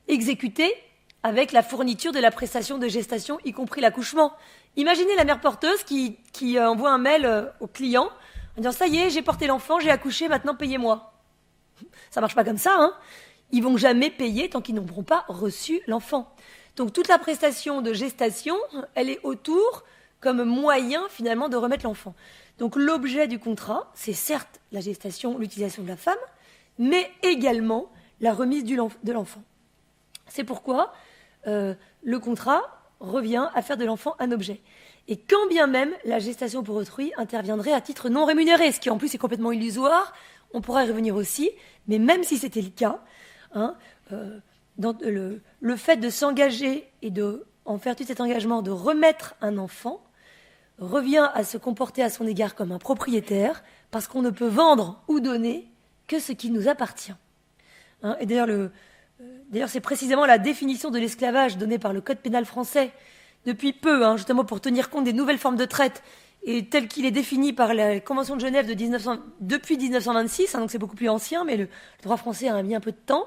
exécuté avec la fourniture de la prestation de gestation, y compris l'accouchement. Imaginez la mère porteuse qui envoie un mail au client en disant « Ça y est, j'ai porté l'enfant, j'ai accouché, maintenant payez-moi ». Ça marche pas comme ça, Ils vont jamais payer tant qu'ils n'auront pas reçu l'enfant. Donc toute la prestation de gestation, elle est autour comme moyen finalement de remettre l'enfant. Donc l'objet du contrat, c'est certes la gestation, l'utilisation de la femme, mais également la remise de l'enfant. C'est pourquoi le contrat revient à faire de l'enfant un objet. Et quand bien même la gestation pour autrui interviendrait à titre non rémunéré, ce qui en plus est complètement illusoire, on pourra y revenir aussi, mais même si c'était le cas, hein, dans le fait de s'engager et en vertu de cet engagement, de remettre un enfant, revient à se comporter à son égard comme un propriétaire, parce qu'on ne peut vendre ou donner que ce qui nous appartient. Hein, et d'ailleurs, c'est précisément la définition de l'esclavage donnée par le Code pénal français depuis peu, hein, justement pour tenir compte des nouvelles formes de traite, et tel qu'il est défini par la Convention de Genève depuis 1926, hein, donc c'est beaucoup plus ancien, mais le droit français a mis un peu de temps.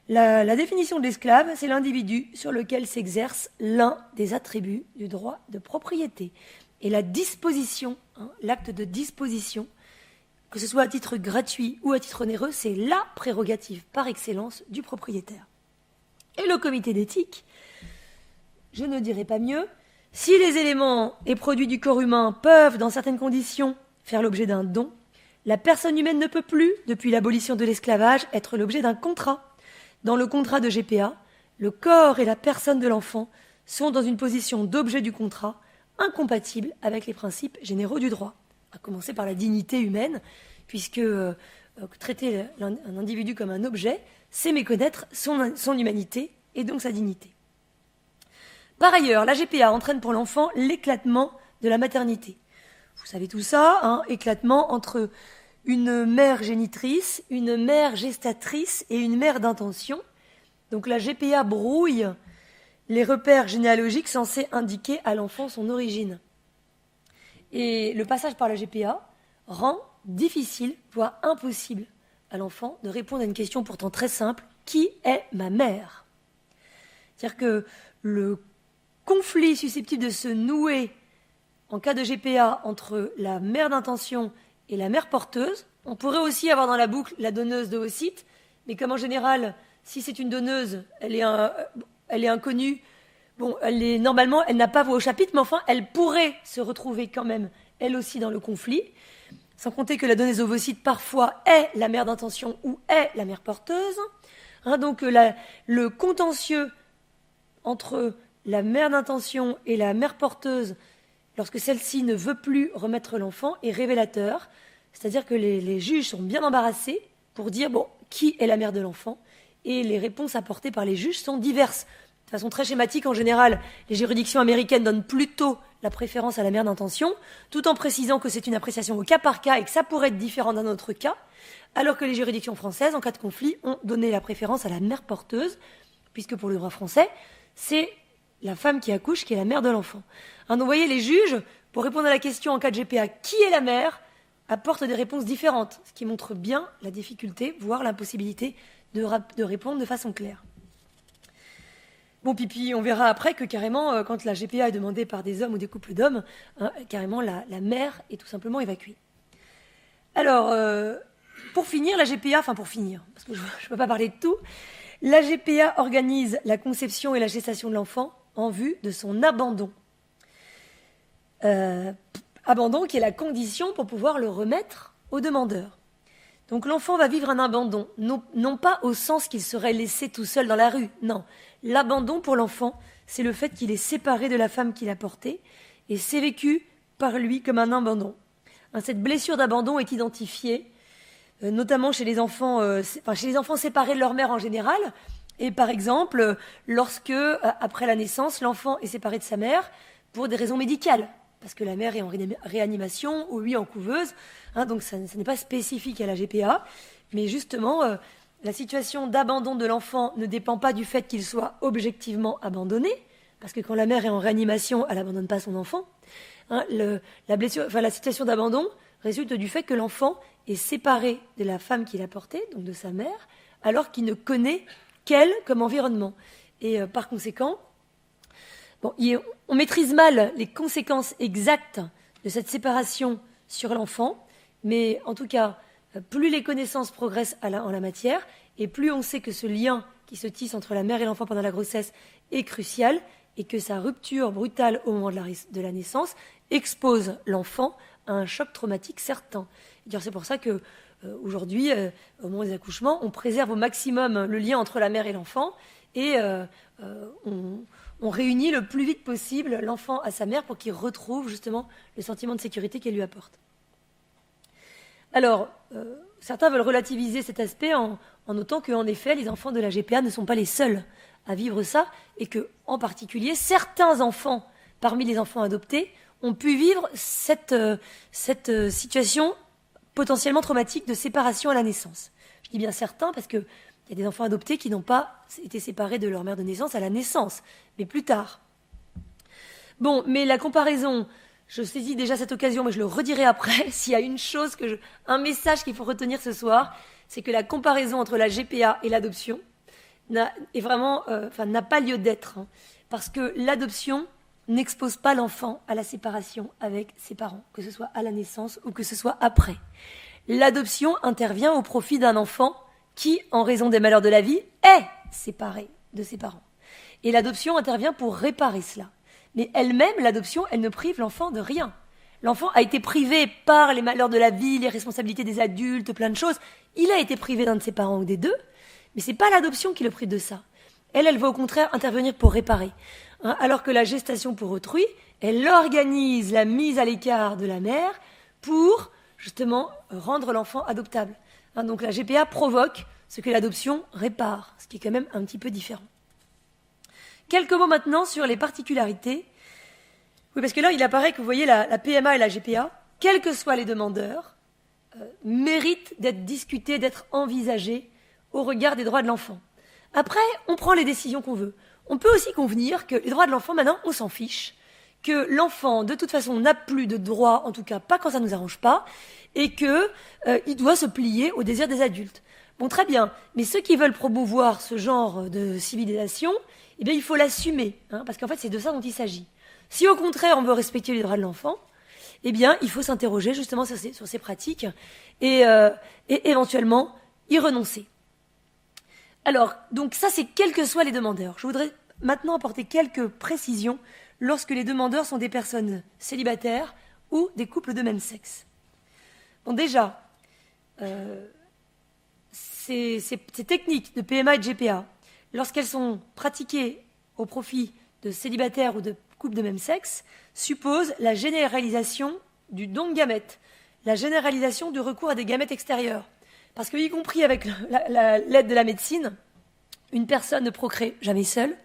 La définition de l'esclave, c'est l'individu sur lequel s'exerce l'un des attributs du droit de propriété. Et la disposition, hein, l'acte de disposition, que ce soit à titre gratuit ou à titre onéreux, c'est la prérogative par excellence du propriétaire. Et le comité d'éthique, je ne dirais pas mieux, si les éléments et produits du corps humain peuvent, dans certaines conditions, faire l'objet d'un don, la personne humaine ne peut plus, depuis l'abolition de l'esclavage, être l'objet d'un contrat. Dans le contrat de GPA, le corps et la personne de l'enfant sont dans une position d'objet du contrat, incompatible avec les principes généraux du droit, à commencer par la dignité humaine, puisque traiter un individu comme un objet, c'est méconnaître son humanité et donc sa dignité. Par ailleurs, la GPA entraîne pour l'enfant l'éclatement de la maternité. Vous savez tout ça, hein, éclatement entre une mère génitrice, une mère gestatrice et une mère d'intention. Donc la GPA brouille les repères généalogiques censés indiquer à l'enfant son origine. Et le passage par la GPA rend difficile, voire impossible, à l'enfant de répondre à une question pourtant très simple, qui est ma mère? C'est-à-dire que le conflit susceptible de se nouer en cas de GPA entre la mère d'intention et la mère porteuse, on pourrait aussi avoir dans la boucle la donneuse d'oocytes, mais comme en général, si c'est une donneuse, elle est inconnue, bon, normalement, elle n'a pas voix au chapitre, mais enfin, elle pourrait se retrouver quand même, elle aussi, dans le conflit, sans compter que la donneuse d'ovocytes, parfois, est la mère d'intention ou est la mère porteuse. Hein, donc, le contentieux entre la mère d'intention et la mère porteuse, lorsque celle-ci ne veut plus remettre l'enfant, est révélateur. C'est-à-dire que les juges sont bien embarrassés pour dire, bon, qui est la mère de l'enfant? Et les réponses apportées par les juges sont diverses. De façon très schématique, en général, les juridictions américaines donnent plutôt la préférence à la mère d'intention, tout en précisant que c'est une appréciation au cas par cas et que ça pourrait être différent d'un autre cas, alors que les juridictions françaises, en cas de conflit, ont donné la préférence à la mère porteuse, puisque pour le droit français, c'est la femme qui accouche qui est la mère de l'enfant. Hein, donc vous voyez, les juges, pour répondre à la question en cas de GPA, qui est la mère, apportent des réponses différentes, ce qui montre bien la difficulté, voire l'impossibilité de répondre de façon claire. Bon, puis on verra après que carrément, quand la GPA est demandée par des hommes ou des couples d'hommes, hein, carrément la mère est tout simplement évacuée. Alors, pour finir, la GPA, parce que je ne peux pas parler de tout, la GPA organise la conception et la gestation de l'enfant en vue de son abandon. Abandon qui est la condition pour pouvoir le remettre au demandeur. Donc l'enfant va vivre un abandon, non pas au sens qu'il serait laissé tout seul dans la rue, non. L'abandon pour l'enfant, c'est le fait qu'il est séparé de la femme qu'il a portée, et c'est vécu par lui comme un abandon. Cette blessure d'abandon est identifiée, notamment chez les enfants séparés de leur mère en général, et par exemple, lorsque, après la naissance, l'enfant est séparé de sa mère pour des raisons médicales, parce que la mère est en réanimation ou lui en couveuse, hein, donc ça n'est pas spécifique à la GPA, mais justement, la situation d'abandon de l'enfant ne dépend pas du fait qu'il soit objectivement abandonné, parce que quand la mère est en réanimation, elle n'abandonne pas son enfant. Hein, la situation d'abandon résulte du fait que l'enfant est séparé de la femme qu'il a portée, donc de sa mère, alors qu'il ne connaît qu'elle comme environnement. Et par conséquent, on maîtrise mal les conséquences exactes de cette séparation sur l'enfant, mais en tout cas, plus les connaissances progressent en la matière, et plus on sait que ce lien qui se tisse entre la mère et l'enfant pendant la grossesse est crucial, et que sa rupture brutale au moment de la naissance expose l'enfant à un choc traumatique certain. C'est pour ça que aujourd'hui, au moment des accouchements, on préserve au maximum le lien entre la mère et l'enfant, et on réunit le plus vite possible l'enfant à sa mère pour qu'il retrouve justement le sentiment de sécurité qu'elle lui apporte. Alors, certains veulent relativiser cet aspect en notant qu'en effet, les enfants de la GPA ne sont pas les seuls à vivre ça, et que, en particulier, certains enfants, parmi les enfants adoptés, ont pu vivre cette situation potentiellement traumatique de séparation à la naissance. Je dis bien certains parce qu'il y a des enfants adoptés qui n'ont pas été séparés de leur mère de naissance à la naissance, mais plus tard. Bon, mais la comparaison, je saisis déjà cette occasion, mais je le redirai après, s'il y a un message qu'il faut retenir ce soir, c'est que la comparaison entre la GPA et l'adoption n'a pas lieu d'être, hein, parce que l'adoption n'expose pas l'enfant à la séparation avec ses parents, que ce soit à la naissance ou que ce soit après. L'adoption intervient au profit d'un enfant qui, en raison des malheurs de la vie, est séparé de ses parents. Et l'adoption intervient pour réparer cela. Mais elle-même, l'adoption, elle ne prive l'enfant de rien. L'enfant a été privé par les malheurs de la vie, les responsabilités des adultes, plein de choses. Il a été privé d'un de ses parents ou des deux, mais c'est pas l'adoption qui le prive de ça. Elle va au contraire intervenir pour réparer. Hein, alors que la gestation pour autrui, elle organise la mise à l'écart de la mère pour, justement, rendre l'enfant adoptable. Hein, donc la GPA provoque ce que l'adoption répare, ce qui est quand même un petit peu différent. Quelques mots maintenant sur les particularités. Oui, parce que là, il apparaît que vous voyez la PMA et la GPA, quels que soient les demandeurs, méritent d'être discutés, d'être envisagés au regard des droits de l'enfant. Après, on prend les décisions qu'on veut. On peut aussi convenir que les droits de l'enfant, maintenant, on s'en fiche, que l'enfant, de toute façon, n'a plus de droits, en tout cas pas quand ça ne nous arrange pas, et qu'il doit se plier aux désirs des adultes. Bon, très bien, mais ceux qui veulent promouvoir ce genre de civilisation, eh bien, il faut l'assumer, hein, parce qu'en fait, c'est de ça dont il s'agit. Si, au contraire, on veut respecter les droits de l'enfant, eh bien, il faut s'interroger justement sur ces pratiques et éventuellement y renoncer. Alors, donc ça, c'est quels que soient les demandeurs. Je voudrais maintenant apporter quelques précisions lorsque les demandeurs sont des personnes célibataires ou des couples de même sexe. Bon, déjà, ces techniques de PMA et de GPA, lorsqu'elles sont pratiquées au profit de célibataires ou de couples de même sexe, supposent la généralisation du don de gamètes, la généralisation du recours à des gamètes extérieurs. Parce que, y compris avec l'aide de la médecine, une personne ne procrée jamais seule,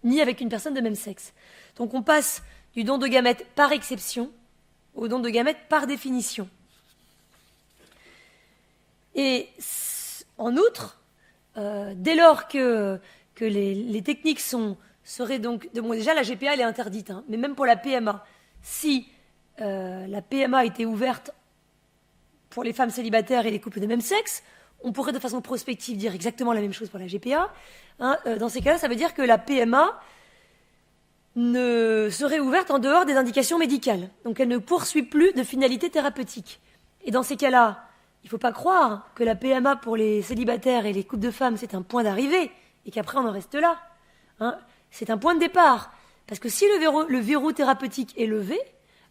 ni avec une personne de même sexe. Donc on passe du don de gamètes par exception au don de gamètes par définition. Et en outre, dès lors que les techniques seraient donc... Bon, déjà, la GPA, elle est interdite, hein, mais même pour la PMA, si la PMA était ouverte pour les femmes célibataires et les couples de même sexe, on pourrait de façon prospective dire exactement la même chose pour la GPA. Hein, dans ces cas-là, ça veut dire que la PMA ne serait ouverte en dehors des indications médicales. Donc elle ne poursuit plus de finalité thérapeutique. Et dans ces cas-là, il ne faut pas croire que la PMA pour les célibataires et les couples de femmes, c'est un point d'arrivée et qu'après on en reste là. Hein, c'est un point de départ. Parce que si le verrou thérapeutique est levé,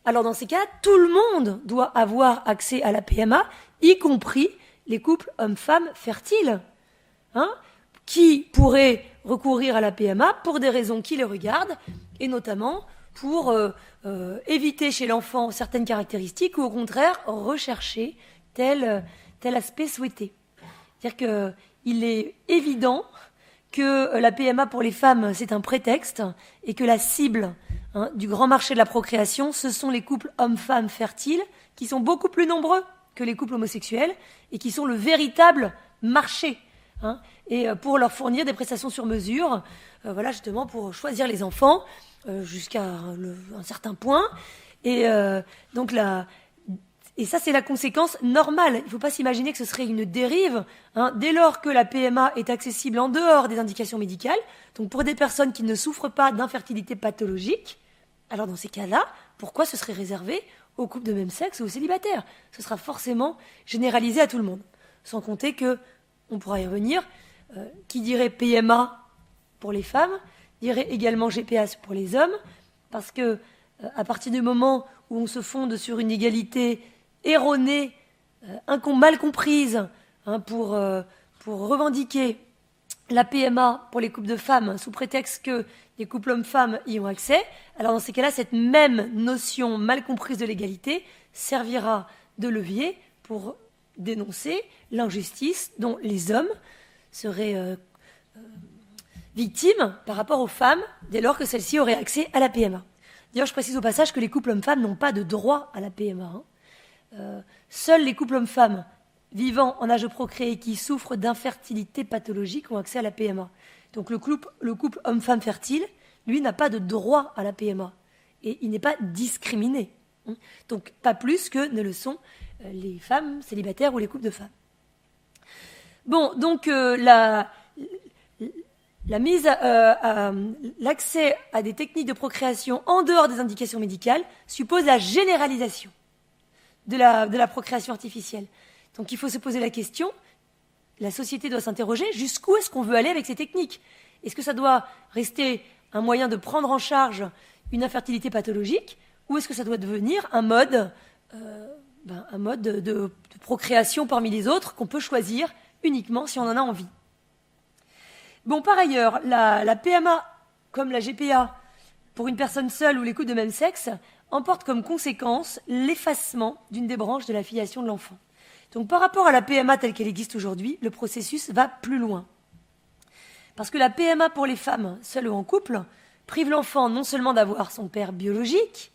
alors dans ces cas, tout le monde doit avoir accès à la PMA, y compris les couples hommes-femmes fertiles, hein, qui pourraient recourir à la PMA pour des raisons qui les regardent, et notamment pour éviter chez l'enfant certaines caractéristiques ou au contraire rechercher tel aspect souhaité. C'est-à-dire qu'il est évident que la PMA pour les femmes, c'est un prétexte et que la cible du grand marché de la procréation, ce sont les couples hommes-femmes fertiles qui sont beaucoup plus nombreux que les couples homosexuels et qui sont le véritable marché, hein, et pour leur fournir des prestations sur mesure, voilà, justement pour choisir les enfants jusqu'à un certain point. Et donc et ça, c'est la conséquence normale. Il ne faut pas s'imaginer que ce serait une dérive, hein, dès lors que la PMA est accessible en dehors des indications médicales, donc pour des personnes qui ne souffrent pas d'infertilité pathologique. Alors dans ces cas-là, pourquoi ce serait réservé aux couples de même sexe ou aux célibataires? Ce sera forcément généralisé à tout le monde. Sans compter que, on pourra y revenir, qui dirait PMA pour les femmes, dirait également GPA pour les hommes, parce que à partir du moment où on se fonde sur une égalité erronée, mal comprise, hein, pour revendiquer la PMA pour les couples de femmes sous prétexte que les couples hommes-femmes y ont accès, alors dans ces cas-là, cette même notion mal comprise de l'égalité servira de levier pour dénoncer l'injustice dont les hommes seraient victimes par rapport aux femmes dès lors que celles-ci auraient accès à la PMA. D'ailleurs, je précise au passage que les couples hommes-femmes n'ont pas de droit à la PMA. Seuls les couples hommes-femmes vivant en âge de procréer qui souffrent d'infertilité pathologique ont accès à la PMA. Donc le couple homme-femme fertile, lui, n'a pas de droit à la PMA. Et il n'est pas discriminé. Donc pas plus que ne le sont les femmes célibataires ou les couples de femmes. Bon, donc l'accès à des techniques de procréation en dehors des indications médicales suppose la généralisation de la procréation artificielle. Donc il faut se poser la question, la société doit s'interroger, jusqu'où est-ce qu'on veut aller avec ces techniques? Est-ce que ça doit rester un moyen de prendre en charge une infertilité pathologique, ou est-ce que ça doit devenir un mode de procréation parmi les autres qu'on peut choisir uniquement si on en a envie? Bon, par ailleurs, la PMA, comme la GPA, pour une personne seule ou les couples de même sexe, emporte comme conséquence l'effacement d'une des branches de la filiation de l'enfant. Donc par rapport à la PMA telle qu'elle existe aujourd'hui, le processus va plus loin. Parce que la PMA pour les femmes seules ou en couple prive l'enfant non seulement d'avoir son père biologique,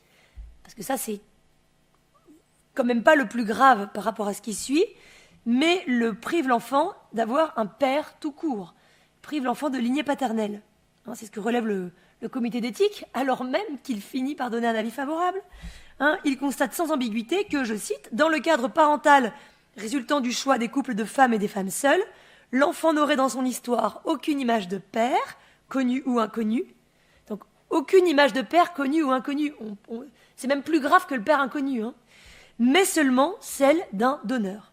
parce que ça c'est quand même pas le plus grave par rapport à ce qui suit, mais le prive l'enfant d'avoir un père tout court, prive l'enfant de lignée paternelle. C'est ce que relève le comité d'éthique, alors même qu'il finit par donner un avis favorable. Il constate sans ambiguïté que, je cite, « Dans le cadre parental résultant du choix des couples de femmes et des femmes seules, l'enfant n'aurait dans son histoire aucune image de père, connu ou inconnu. » Donc, aucune image de père connu ou inconnu. C'est même plus grave que le père inconnu. Mais seulement celle d'un donneur.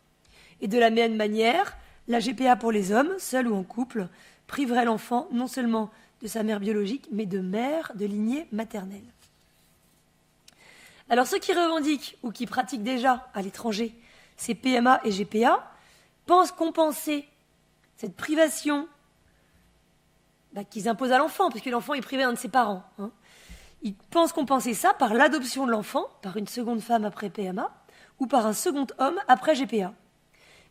Et de la même manière, la GPA pour les hommes, seuls ou en couple, priverait l'enfant non seulement de sa mère biologique, mais de mère de lignée maternelle. Alors ceux qui revendiquent ou qui pratiquent déjà à l'étranger ces PMA et GPA pensent compenser cette privation qu'ils imposent à l'enfant, puisque l'enfant est privé d'un de ses parents. Ils pensent compenser ça par l'adoption de l'enfant, par une seconde femme après PMA, ou par un second homme après GPA.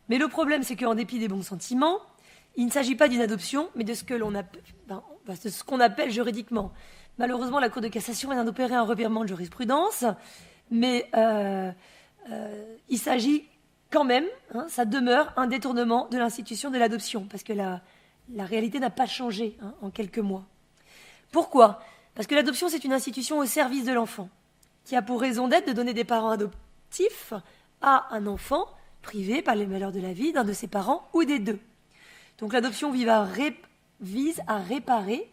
Mais le problème, c'est qu'en dépit des bons sentiments, il ne s'agit pas d'une adoption, mais de ce qu'on appelle juridiquement. Malheureusement, la Cour de cassation vient d'opérer un revirement de jurisprudence, mais il s'agit quand même, ça demeure un détournement de l'institution de l'adoption, parce que la réalité n'a pas changé en quelques mois. Pourquoi ? Parce que l'adoption, c'est une institution au service de l'enfant, qui a pour raison d'être de donner des parents adoptifs à un enfant privé par les malheurs de la vie d'un de ses parents ou des deux. Donc l'adoption vise à réparer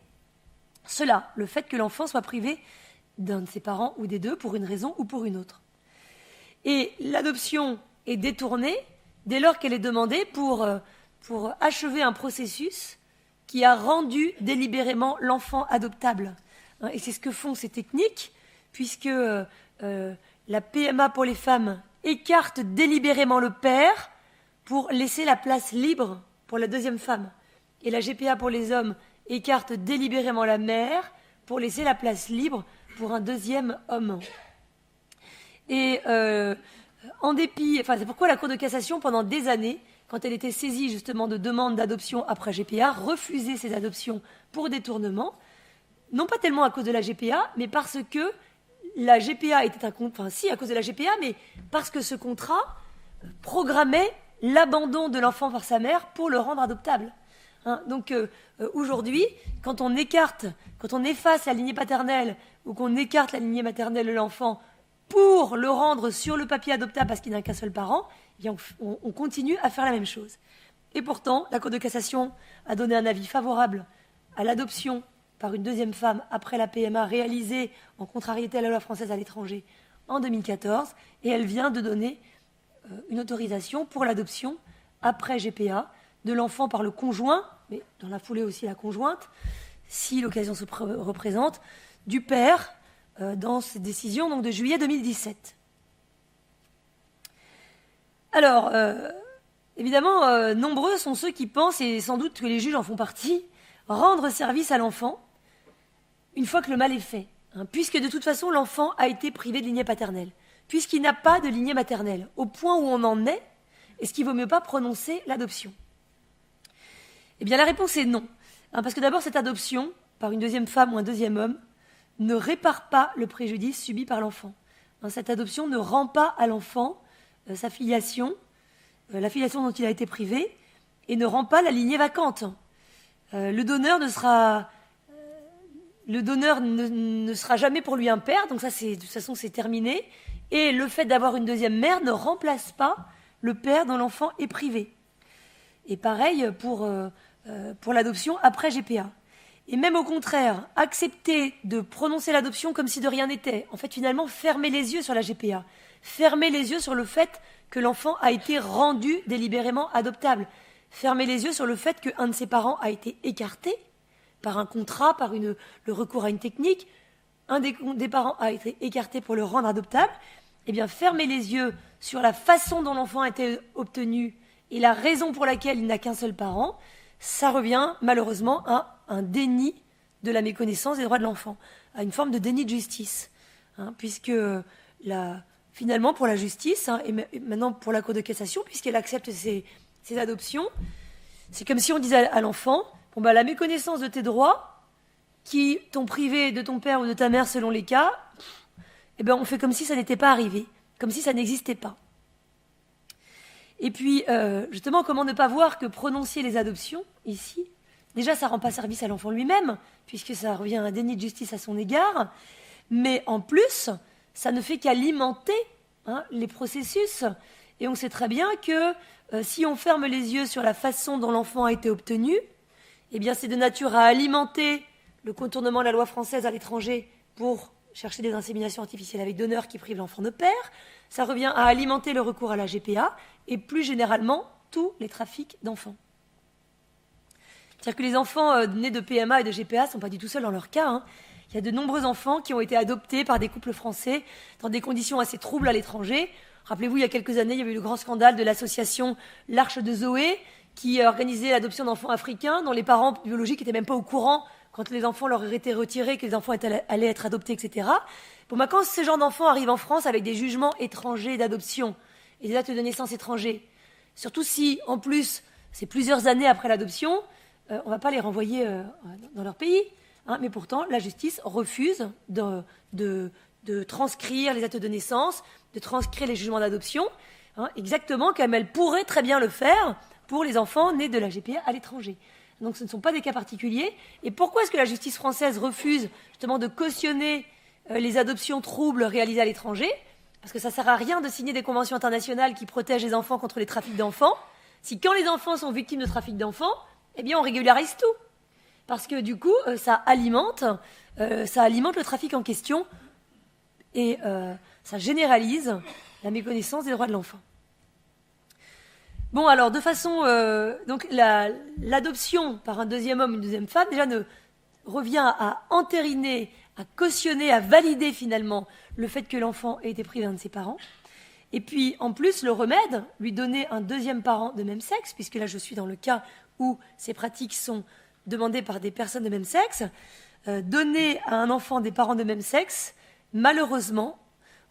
cela, le fait que l'enfant soit privé d'un de ses parents ou des deux pour une raison ou pour une autre. Et l'adoption est détournée dès lors qu'elle est demandée pour achever un processus qui a rendu délibérément l'enfant adoptable. Et c'est ce que font ces techniques, puisque la PMA pour les femmes écarte délibérément le père pour laisser la place libre pour la deuxième femme. Et la GPA pour les hommes écarte délibérément la mère pour laisser la place libre pour un deuxième homme. Et en dépit, c'est pourquoi la Cour de cassation, pendant des années, quand elle était saisie justement de demandes d'adoption après GPA, refusait ces adoptions pour détournement, non pas tellement à cause de la GPA, mais parce que la GPA était à cause de la GPA, mais parce que ce contrat programmait l'abandon de l'enfant par sa mère pour le rendre adoptable. Donc aujourd'hui, quand on efface la lignée paternelle ou qu'on écarte la lignée maternelle de l'enfant pour le rendre sur le papier adoptable parce qu'il n'a qu'un seul parent, eh bien on continue à faire la même chose. Et pourtant, la Cour de cassation a donné un avis favorable à l'adoption par une deuxième femme après la PMA réalisée en contrariété à la loi française à l'étranger en 2014, et elle vient de donner une autorisation pour l'adoption après GPA de l'enfant par le conjoint, mais dans la foulée aussi la conjointe, si l'occasion se représente, du père dans cette décision donc de juillet 2017. Alors, évidemment, nombreux sont ceux qui pensent, et sans doute que les juges en font partie, rendre service à l'enfant une fois que le mal est fait, puisque de toute façon l'enfant a été privé de lignée paternelle, puisqu'il n'a pas de lignée maternelle, au point où on en est, est-ce qu'il vaut mieux pas prononcer l'adoption? Eh bien, la réponse est non. Parce que d'abord, cette adoption, par une deuxième femme ou un deuxième homme, ne répare pas le préjudice subi par l'enfant. Cette adoption ne rend pas à l'enfant sa filiation, la filiation dont il a été privé, et ne rend pas la lignée vacante. Le donneur ne sera jamais pour lui un père, donc ça, de toute façon, c'est terminé. Et le fait d'avoir une deuxième mère ne remplace pas le père dont l'enfant est privé. Et pareil pour l'adoption après GPA. Et même au contraire, accepter de prononcer l'adoption comme si de rien n'était. En fait, finalement, fermer les yeux sur la GPA. Fermer les yeux sur le fait que l'enfant a été rendu délibérément adoptable. Fermer les yeux sur le fait qu'un de ses parents a été écarté par un contrat, par le recours à une technique. Un des parents a été écarté pour le rendre adoptable. Eh bien, fermer les yeux sur la façon dont l'enfant a été obtenu et la raison pour laquelle il n'a qu'un seul parent, ça revient malheureusement à un déni de la méconnaissance des droits de l'enfant, à une forme de déni de justice. Puisque finalement, pour la justice, et maintenant pour la Cour de cassation, puisqu'elle accepte ces adoptions, c'est comme si on disait à l'enfant, la méconnaissance de tes droits, qui t'ont privé de ton père ou de ta mère selon les cas, on fait comme si ça n'était pas arrivé, comme si ça n'existait pas. Et puis, justement, comment ne pas voir que prononcer les adoptions, ici, déjà, ça ne rend pas service à l'enfant lui-même, puisque ça revient à un déni de justice à son égard, mais en plus, ça ne fait qu'alimenter les processus. Et on sait très bien que si on ferme les yeux sur la façon dont l'enfant a été obtenu, c'est de nature à alimenter le contournement de la loi française à l'étranger pour chercher des inséminations artificielles avec donneur qui privent l'enfant de père. Ça revient à alimenter le recours à la GPA et plus généralement tous les trafics d'enfants. C'est-à-dire que les enfants nés de PMA et de GPA ne sont pas du tout seuls dans leur cas. Il y a de nombreux enfants qui ont été adoptés par des couples français dans des conditions assez troubles à l'étranger. Rappelez-vous, il y a quelques années, il y avait eu le grand scandale de l'association L'Arche de Zoé qui organisait l'adoption d'enfants africains dont les parents biologiques n'étaient même pas au courant quand les enfants leur été retirés, que les enfants allaient être adoptés, etc. Quand ce genre d'enfants arrivent en France avec des jugements étrangers d'adoption et des actes de naissance étrangers, surtout si, en plus, c'est plusieurs années après l'adoption, on ne va pas les renvoyer dans leur pays. Mais pourtant, la justice refuse de transcrire les actes de naissance, de transcrire les jugements d'adoption, exactement comme elle pourrait très bien le faire pour les enfants nés de la GPA à l'étranger. Donc ce ne sont pas des cas particuliers. Et pourquoi est-ce que la justice française refuse justement de cautionner les adoptions troubles réalisées à l'étranger? Parce que ça ne sert à rien de signer des conventions internationales qui protègent les enfants contre les trafics d'enfants, si quand les enfants sont victimes de trafics d'enfants, on régularise tout. Parce que du coup, ça alimente le trafic en question et ça généralise la méconnaissance des droits de l'enfant. Bon, alors, de façon... donc, l'adoption par un deuxième homme, une deuxième femme, déjà revient à entériner, à cautionner, à valider finalement le fait que l'enfant ait été privé d'un de ses parents. Et puis, en plus, le remède, lui donner un deuxième parent de même sexe, puisque là, je suis dans le cas où ces pratiques sont demandées par des personnes de même sexe, donner à un enfant des parents de même sexe, malheureusement,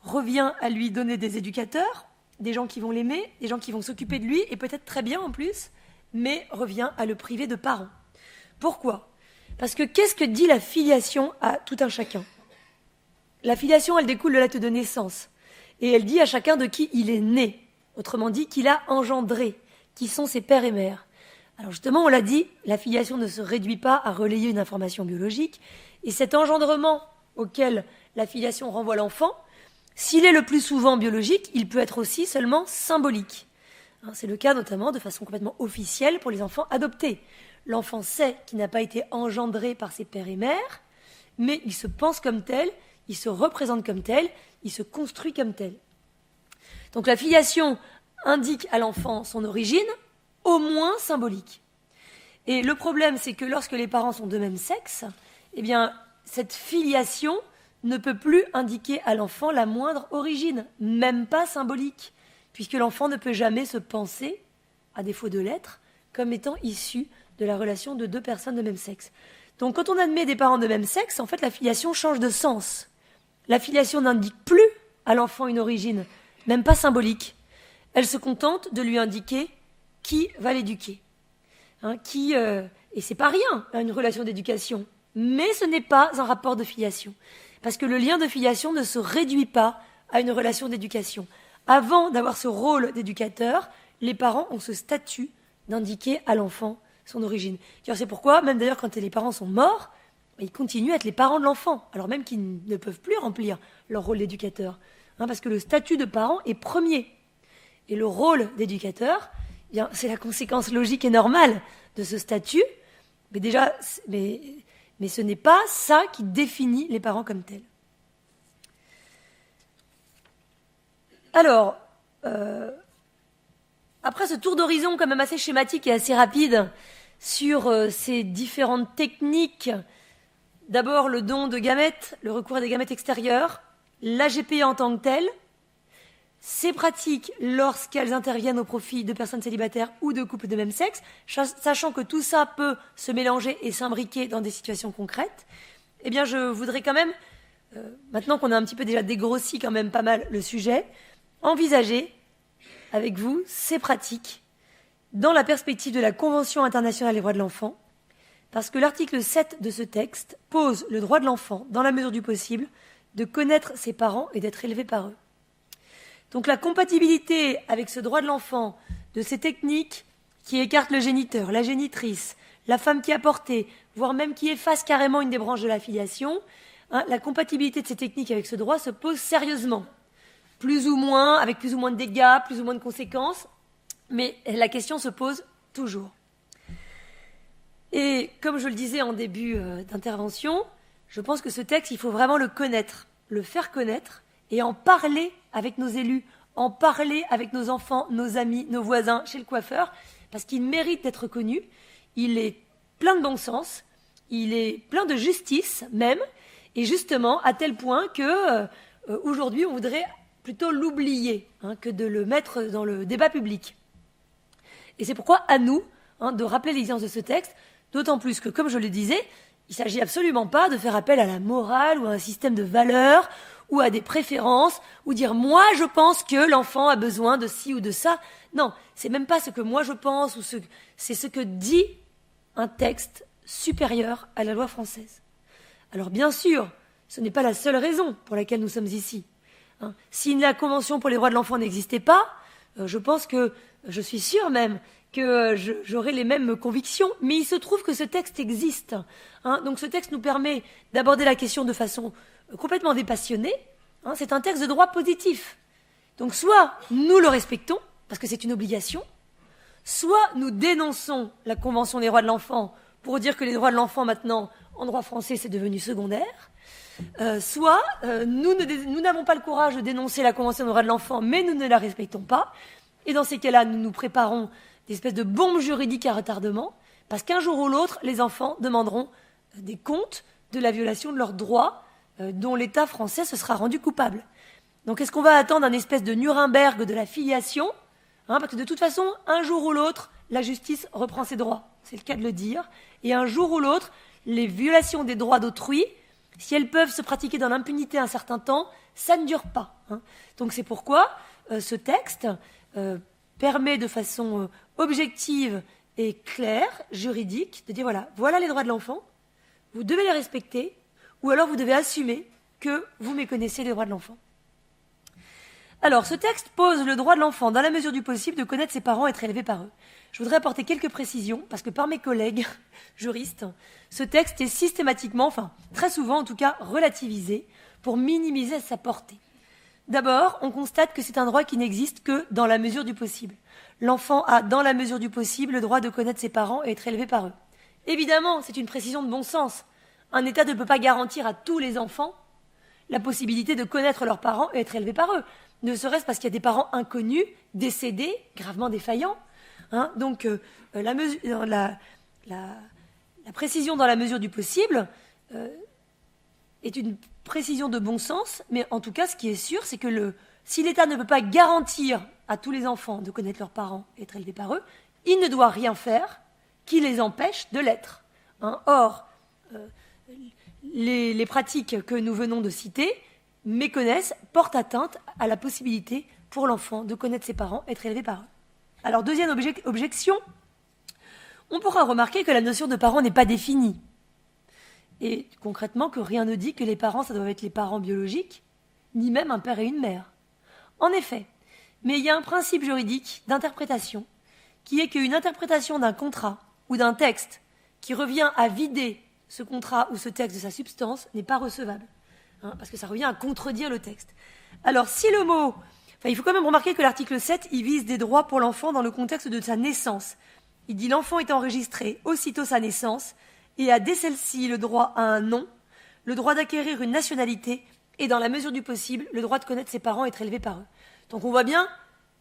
revient à lui donner des éducateurs, des gens qui vont l'aimer, des gens qui vont s'occuper de lui, et peut-être très bien en plus, mais revient à le priver de parents. Pourquoi? Parce que qu'est-ce que dit la filiation à tout un chacun? La filiation, elle découle de l'acte de naissance, et elle dit à chacun de qui il est né, autrement dit, qu'il a engendré, qui sont ses pères et mères. Alors justement, on l'a dit, la filiation ne se réduit pas à relayer une information biologique, et cet engendrement auquel la filiation renvoie l'enfant, s'il est le plus souvent biologique, il peut être aussi seulement symbolique. C'est le cas notamment de façon complètement officielle pour les enfants adoptés. L'enfant sait qu'il n'a pas été engendré par ses pères et mères, mais il se pense comme tel, il se représente comme tel, il se construit comme tel. Donc la filiation indique à l'enfant son origine, au moins symbolique. Et le problème, c'est que lorsque les parents sont de même sexe, cette filiation ne peut plus indiquer à l'enfant la moindre origine, même pas symbolique, puisque l'enfant ne peut jamais se penser, à défaut de l'être, comme étant issu de la relation de deux personnes de même sexe. Donc quand on admet des parents de même sexe, en fait la filiation change de sens. La filiation n'indique plus à l'enfant une origine, même pas symbolique. elle se contente de lui indiquer qui va l'éduquer. Et c'est pas rien, une relation d'éducation. Mais ce n'est pas un rapport de filiation. Parce que le lien de filiation ne se réduit pas à une relation d'éducation. Avant d'avoir ce rôle d'éducateur, les parents ont ce statut d'indiquer à l'enfant son origine. C'est pourquoi, même d'ailleurs quand les parents sont morts, ils continuent à être les parents de l'enfant, alors même qu'ils ne peuvent plus remplir leur rôle d'éducateur. Parce que le statut de parent est premier. Et le rôle d'éducateur, c'est la conséquence logique et normale de ce statut. Mais ce n'est pas ça qui définit les parents comme tels. Alors, après ce tour d'horizon quand même assez schématique et assez rapide sur ces différentes techniques, d'abord le don de gamètes, le recours à des gamètes extérieures, l'AGP en tant que telle, ces pratiques lorsqu'elles interviennent au profit de personnes célibataires ou de couples de même sexe, sachant que tout ça peut se mélanger et s'imbriquer dans des situations concrètes, eh bien je voudrais quand même, maintenant qu'on a un petit peu déjà dégrossi quand même pas mal le sujet, envisager avec vous ces pratiques dans la perspective de la Convention internationale des droits de l'enfant, parce que l'article 7 de ce texte pose le droit de l'enfant, dans la mesure du possible, de connaître ses parents et d'être élevé par eux. Donc la compatibilité avec ce droit de l'enfant, de ces techniques qui écartent le géniteur, la génitrice, la femme qui a porté, voire même qui efface carrément une des branches de la filiation, la compatibilité de ces techniques avec ce droit se pose sérieusement. Plus ou moins, avec plus ou moins de dégâts, plus ou moins de conséquences, mais la question se pose toujours. Et comme je le disais en début d'intervention, je pense que ce texte, il faut vraiment le connaître, le faire connaître, et en parler avec nos élus, en parler avec nos enfants, nos amis, nos voisins, chez le coiffeur, parce qu'il mérite d'être connu. Il est plein de bon sens, il est plein de justice même, et justement à tel point que aujourd'hui on voudrait plutôt l'oublier que de le mettre dans le débat public. Et c'est pourquoi à nous de rappeler l'existence de ce texte, d'autant plus que, comme je le disais, il ne s'agit absolument pas de faire appel à la morale ou à un système de valeurs ou à des préférences, ou dire « moi je pense que l'enfant a besoin de ci ou de ça ». Non, c'est même pas ce que moi je pense, c'est ce que dit un texte supérieur à la loi française. Alors bien sûr, ce n'est pas la seule raison pour laquelle nous sommes ici. Si la Convention pour les droits de l'enfant n'existait pas, je pense que, je suis sûre même, que j'aurais les mêmes convictions, mais il se trouve que ce texte existe. Donc ce texte nous permet d'aborder la question de façon complètement dépassionnée. C'est un texte de droit positif. Donc soit nous le respectons, parce que c'est une obligation, soit nous dénonçons la Convention des droits de l'enfant pour dire que les droits de l'enfant maintenant, en droit français, c'est devenu secondaire, soit nous n'avons pas le courage de dénoncer la Convention des droits de l'enfant, mais nous ne la respectons pas, et dans ces cas-là, nous nous préparons des espèces de bombes juridiques à retardement, parce qu'un jour ou l'autre, les enfants demanderont des comptes de la violation de leurs droits dont l'État français se sera rendu coupable. Donc est-ce qu'on va attendre un espèce de Nuremberg de la filiation parce que de toute façon, un jour ou l'autre, la justice reprend ses droits, c'est le cas de le dire, et un jour ou l'autre, les violations des droits d'autrui, si elles peuvent se pratiquer dans l'impunité un certain temps, ça ne dure pas. Donc c'est pourquoi ce texte permet de façon objective et claire, juridique, de dire voilà les droits de l'enfant, vous devez les respecter, ou alors vous devez assumer que vous méconnaissez les droits de l'enfant. Alors, ce texte pose le droit de l'enfant, dans la mesure du possible, de connaître ses parents et être élevé par eux. Je voudrais apporter quelques précisions, parce que par mes collègues juristes, ce texte est systématiquement, très souvent en tout cas, relativisé pour minimiser sa portée. D'abord, on constate que c'est un droit qui n'existe que dans la mesure du possible. L'enfant a, dans la mesure du possible, le droit de connaître ses parents et être élevé par eux. Évidemment, c'est une précision de bon sens. Un État ne peut pas garantir à tous les enfants la possibilité de connaître leurs parents et être élevés par eux. Ne serait-ce parce qu'il y a des parents inconnus, décédés, gravement défaillants. Donc, la précision dans la mesure du possible est une précision de bon sens, mais en tout cas, ce qui est sûr, c'est que si l'État ne peut pas garantir à tous les enfants de connaître leurs parents et être élevés par eux, il ne doit rien faire qui les empêche de l'être. Or, les pratiques que nous venons de citer méconnaissent, portent atteinte à la possibilité pour l'enfant de connaître ses parents, être élevé par eux. Alors, deuxième objection, on pourra remarquer que la notion de parent n'est pas définie. Et concrètement, que rien ne dit que les parents, ça doit être les parents biologiques, ni même un père et une mère. En effet, mais il y a un principe juridique d'interprétation qui est qu'une interprétation d'un contrat ou d'un texte qui revient à vider ce contrat ou ce texte de sa substance n'est pas recevable, parce que ça revient à contredire le texte. Alors, si le mot... il faut quand même remarquer que l'article 7, il vise des droits pour l'enfant dans le contexte de sa naissance. Il dit l'enfant est enregistré aussitôt sa naissance et a dès celle-ci le droit à un nom, le droit d'acquérir une nationalité et, dans la mesure du possible, le droit de connaître ses parents et être élevé par eux. Donc on voit bien,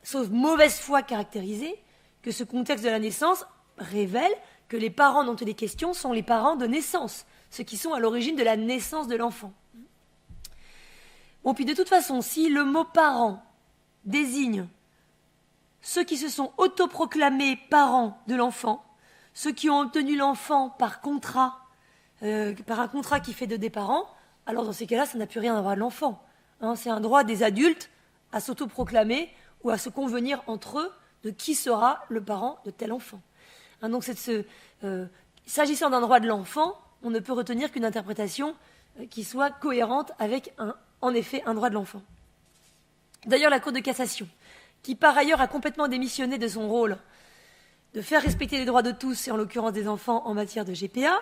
sauf mauvaise foi caractérisée, que ce contexte de la naissance révèle que les parents dont il est question sont les parents de naissance, ceux qui sont à l'origine de la naissance de l'enfant. Bon, puis de toute façon, si le mot parent désigne ceux qui se sont autoproclamés parents de l'enfant, ceux qui ont obtenu l'enfant par contrat, par un contrat qui fait des parents, alors dans ces cas-là, ça n'a plus rien à voir de l'enfant. C'est un droit des adultes à s'autoproclamer ou à se convenir entre eux de qui sera le parent de tel enfant. Donc, s'agissant d'un droit de l'enfant, on ne peut retenir qu'une interprétation qui soit cohérente avec, en effet, un droit de l'enfant. D'ailleurs, la Cour de cassation, qui par ailleurs a complètement démissionné de son rôle de faire respecter les droits de tous, et en l'occurrence des enfants en matière de GPA,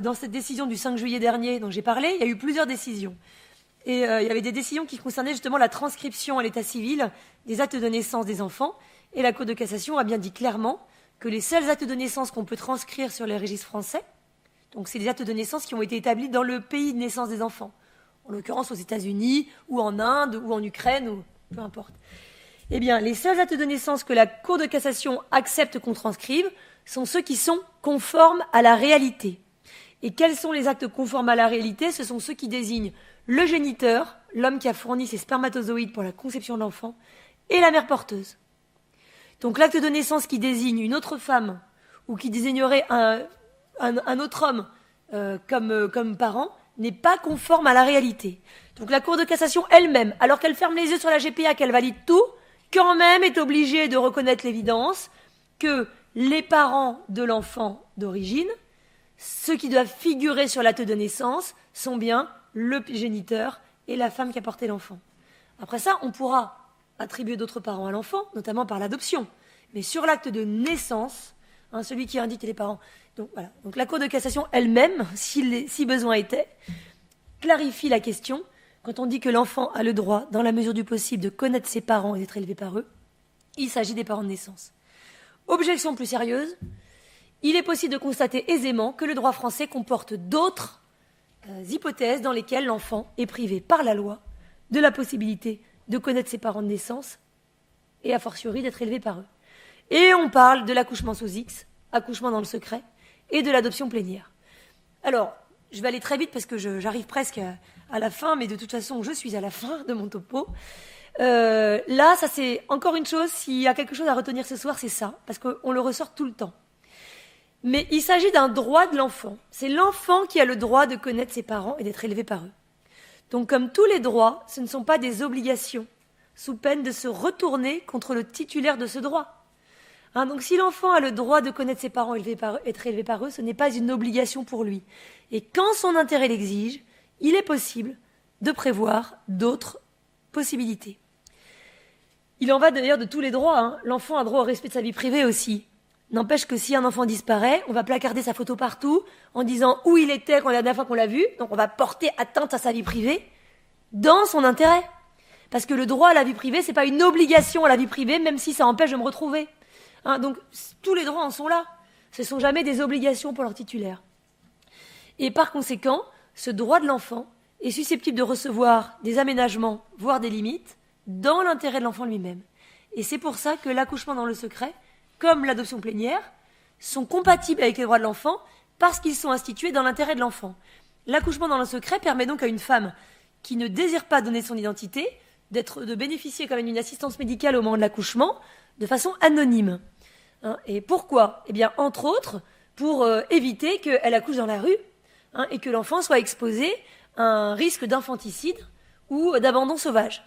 dans cette décision du 5 juillet dernier dont j'ai parlé, il y a eu plusieurs décisions. Et il y avait des décisions qui concernaient justement la transcription à l'état civil des actes de naissance des enfants, et la Cour de cassation a bien dit clairement que les seuls actes de naissance qu'on peut transcrire sur les registres français, donc c'est des actes de naissance qui ont été établis dans le pays de naissance des enfants, en l'occurrence aux États-Unis, ou en Inde, ou en Ukraine, ou peu importe. Eh bien, les seuls actes de naissance que la Cour de cassation accepte qu'on transcrive sont ceux qui sont conformes à la réalité. Et quels sont les actes conformes à la réalité? Ce sont ceux qui désignent le géniteur, l'homme qui a fourni ses spermatozoïdes pour la conception de l'enfant, et la mère porteuse. Donc l'acte de naissance qui désigne une autre femme, ou qui désignerait un autre homme comme parent, n'est pas conforme à la réalité. Donc la Cour de cassation elle-même, alors qu'elle ferme les yeux sur la GPA, qu'elle valide tout, quand même est obligée de reconnaître l'évidence que les parents de l'enfant d'origine, ceux qui doivent figurer sur l'acte de naissance, sont bien le géniteur et la femme qui a porté l'enfant. Après ça, on pourra attribuer d'autres parents à l'enfant, notamment par l'adoption. Mais sur l'acte de naissance, celui qui indique les parents. Donc voilà. Donc la Cour de cassation elle-même, si besoin était, clarifie la question. Quand on dit que l'enfant a le droit, dans la mesure du possible, de connaître ses parents et d'être élevé par eux, il s'agit des parents de naissance. Objection plus sérieuse, il est possible de constater aisément que le droit français comporte d'autres hypothèses dans lesquelles l'enfant est privé par la loi de la possibilité de connaître ses parents de naissance et a fortiori d'être élevé par eux. Et on parle de l'accouchement sous X, accouchement dans le secret, et de l'adoption plénière. Alors, je vais aller très vite parce que j'arrive presque à la fin, mais de toute façon, je suis à la fin de mon topo. Là, ça c'est encore une chose, s'il y a quelque chose à retenir ce soir, c'est ça, parce qu'on le ressort tout le temps. Mais il s'agit d'un droit de l'enfant. C'est l'enfant qui a le droit de connaître ses parents et d'être élevé par eux. Donc, comme tous les droits, ce ne sont pas des obligations, sous peine de se retourner contre le titulaire de ce droit. Donc, si l'enfant a le droit de connaître ses parents et être élevé par eux, ce n'est pas une obligation pour lui. Et quand son intérêt l'exige, il est possible de prévoir d'autres possibilités. Il en va d'ailleurs de tous les droits. L'enfant a droit au respect de sa vie privée aussi. N'empêche que si un enfant disparaît, on va placarder sa photo partout en disant où il était quand la dernière fois qu'on l'a vu. Donc on va porter atteinte à sa vie privée dans son intérêt. Parce que le droit à la vie privée, c'est pas une obligation à la vie privée, même si ça empêche de me retrouver. Donc tous les droits en sont là. Ce ne sont jamais des obligations pour leur titulaire. Et par conséquent, ce droit de l'enfant est susceptible de recevoir des aménagements, voire des limites, dans l'intérêt de l'enfant lui-même. Et c'est pour ça que l'accouchement dans le secret, comme l'adoption plénière, sont compatibles avec les droits de l'enfant parce qu'ils sont institués dans l'intérêt de l'enfant. L'accouchement dans le secret permet donc à une femme qui ne désire pas donner son identité de bénéficier quand même d'une assistance médicale au moment de l'accouchement de façon anonyme. Et pourquoi ? Eh bien, entre autres, pour éviter qu'elle accouche dans la rue et que l'enfant soit exposé à un risque d'infanticide ou d'abandon sauvage.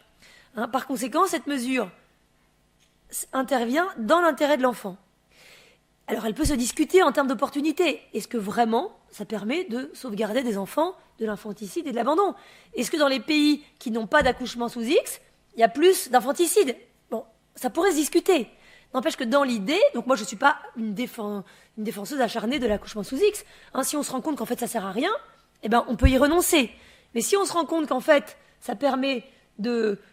Par conséquent, cette mesure intervient dans l'intérêt de l'enfant. Alors, elle peut se discuter en termes d'opportunité. Est-ce que vraiment, ça permet de sauvegarder des enfants de l'infanticide et de l'abandon? Est-ce que dans les pays qui n'ont pas d'accouchement sous X, il y a plus d'infanticide? Bon, ça pourrait se discuter. N'empêche que dans l'idée, donc moi je ne suis pas une défenseuse acharnée de l'accouchement sous X. Si on se rend compte qu'en fait ça sert à rien, eh ben on peut y renoncer. Mais si on se rend compte qu'en fait ça permet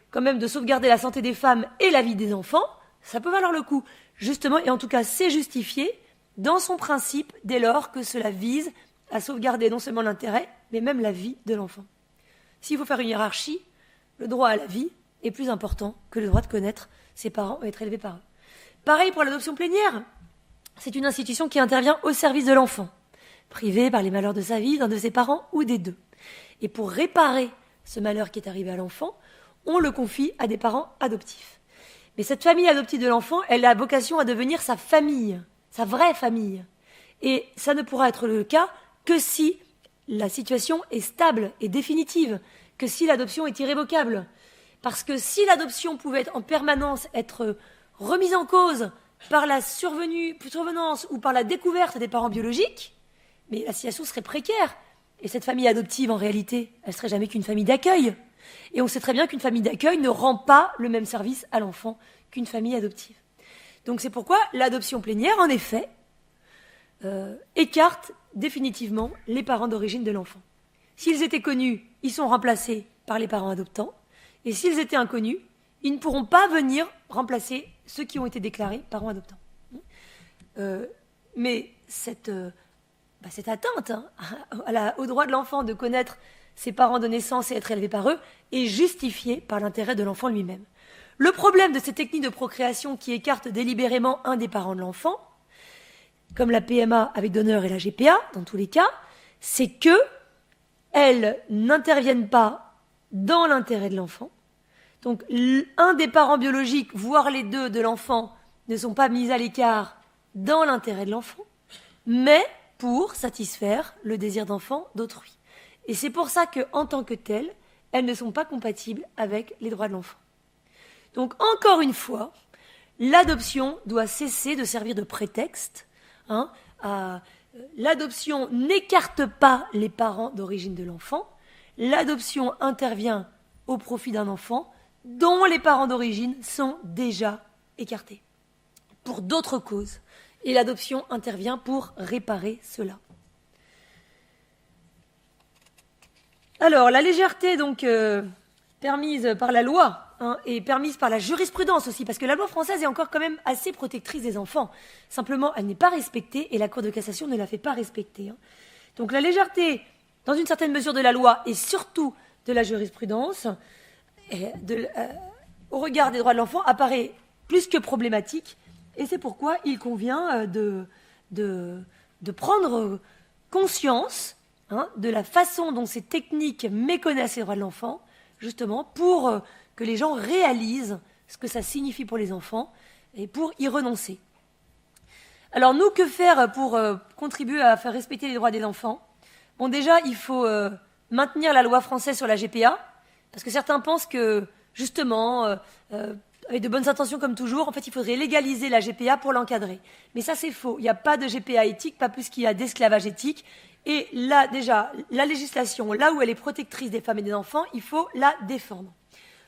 quand même de sauvegarder la santé des femmes et la vie des enfants, ça peut valoir le coup. Justement, et en tout cas c'est justifié dans son principe dès lors que cela vise à sauvegarder non seulement l'intérêt, mais même la vie de l'enfant. S'il faut faire une hiérarchie, le droit à la vie est plus important que le droit de connaître ses parents et être élevé par eux. Pareil pour l'adoption plénière. C'est une institution qui intervient au service de l'enfant, privé par les malheurs de sa vie, d'un de ses parents ou des deux. Et pour réparer ce malheur qui est arrivé à l'enfant, on le confie à des parents adoptifs. Mais cette famille adoptive de l'enfant, elle a vocation à devenir sa famille, sa vraie famille. Et ça ne pourra être le cas que si la situation est stable et définitive, que si l'adoption est irrévocable. Parce que si l'adoption pouvait en permanence être remise en cause par la survenance ou par la découverte des parents biologiques, mais la situation serait précaire. Et cette famille adoptive, en réalité, elle serait jamais qu'une famille d'accueil. Et on sait très bien qu'une famille d'accueil ne rend pas le même service à l'enfant qu'une famille adoptive. Donc c'est pourquoi l'adoption plénière, en effet, écarte définitivement les parents d'origine de l'enfant. S'ils étaient connus, ils sont remplacés par les parents adoptants. Et s'ils étaient inconnus, ils ne pourront pas venir remplacer ceux qui ont été déclarés parents adoptants. Mais cette atteinte au droit de l'enfant de connaître ses parents de naissance et être élevé par eux est justifiée par l'intérêt de l'enfant lui-même. Le problème de ces techniques de procréation qui écartent délibérément un des parents de l'enfant, comme la PMA avec donneur et la GPA, dans tous les cas, c'est qu'elles n'interviennent pas dans l'intérêt de l'enfant. Donc, un des parents biologiques, voire les deux de l'enfant, ne sont pas mis à l'écart dans l'intérêt de l'enfant, mais pour satisfaire le désir d'enfant d'autrui. Et c'est pour ça qu'en tant que telles, elles ne sont pas compatibles avec les droits de l'enfant. Donc, encore une fois, l'adoption doit cesser de servir de prétexte. L'adoption n'écarte pas les parents d'origine de l'enfant. L'adoption intervient au profit d'un enfant dont les parents d'origine sont déjà écartés pour d'autres causes. Et l'adoption intervient pour réparer cela. Alors, la légèreté donc permise par la loi et permise par la jurisprudence aussi, parce que la loi française est encore quand même assez protectrice des enfants. Simplement, elle n'est pas respectée et la Cour de cassation ne la fait pas respecter. Donc la légèreté, dans une certaine mesure de la loi et surtout de la jurisprudence, au regard des droits de l'enfant, apparaît plus que problématique. Et c'est pourquoi il convient de prendre conscience de la façon dont ces techniques méconnaissent les droits de l'enfant, justement pour que les gens réalisent ce que ça signifie pour les enfants et pour y renoncer. Alors nous, que faire pour contribuer à faire respecter les droits des enfants? Bon, déjà, il faut maintenir la loi française sur la GPA, parce que certains pensent que, justement, avec de bonnes intentions comme toujours, en fait, il faudrait légaliser la GPA pour l'encadrer. Mais ça, c'est faux. Il n'y a pas de GPA éthique, pas plus qu'il y a d'esclavage éthique. Et là, déjà, la législation, là où elle est protectrice des femmes et des enfants, il faut la défendre.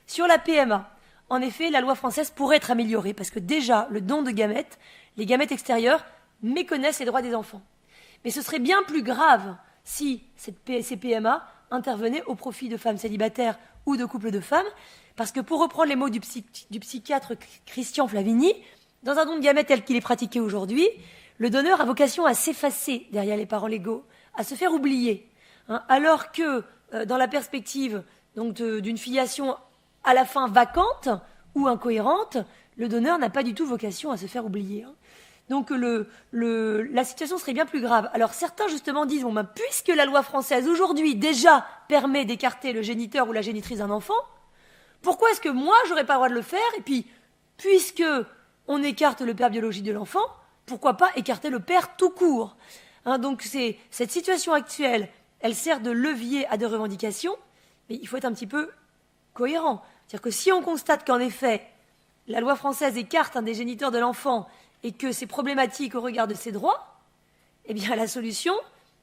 Sur la PMA, en effet, la loi française pourrait être améliorée, parce que déjà, le don de gamètes, les gamètes extérieures, méconnaissent les droits des enfants. Mais ce serait bien plus grave si ces PMA intervenaient au profit de femmes célibataires ou de couples de femmes, parce que pour reprendre les mots du psychiatre Christian Flavigny, dans un don de gamètes tel qu'il est pratiqué aujourd'hui, le donneur a vocation à s'effacer derrière les parents légaux, à se faire oublier, alors que dans la perspective donc d'une filiation à la fin vacante ou incohérente, le donneur n'a pas du tout vocation à se faire oublier. Donc la situation serait bien plus grave. Alors certains justement disent, puisque la loi française aujourd'hui déjà permet d'écarter le géniteur ou la génitrice d'un enfant, pourquoi est-ce que moi j'aurais pas le droit de le faire? Et puis, puisque on écarte le père biologique de l'enfant, pourquoi pas écarter le père tout court? Donc cette situation actuelle, elle sert de levier à des revendications, mais il faut être un petit peu cohérent. C'est-à-dire que si on constate qu'en effet, la loi française écarte un des géniteurs de l'enfant et que c'est problématique au regard de ses droits, eh bien la solution,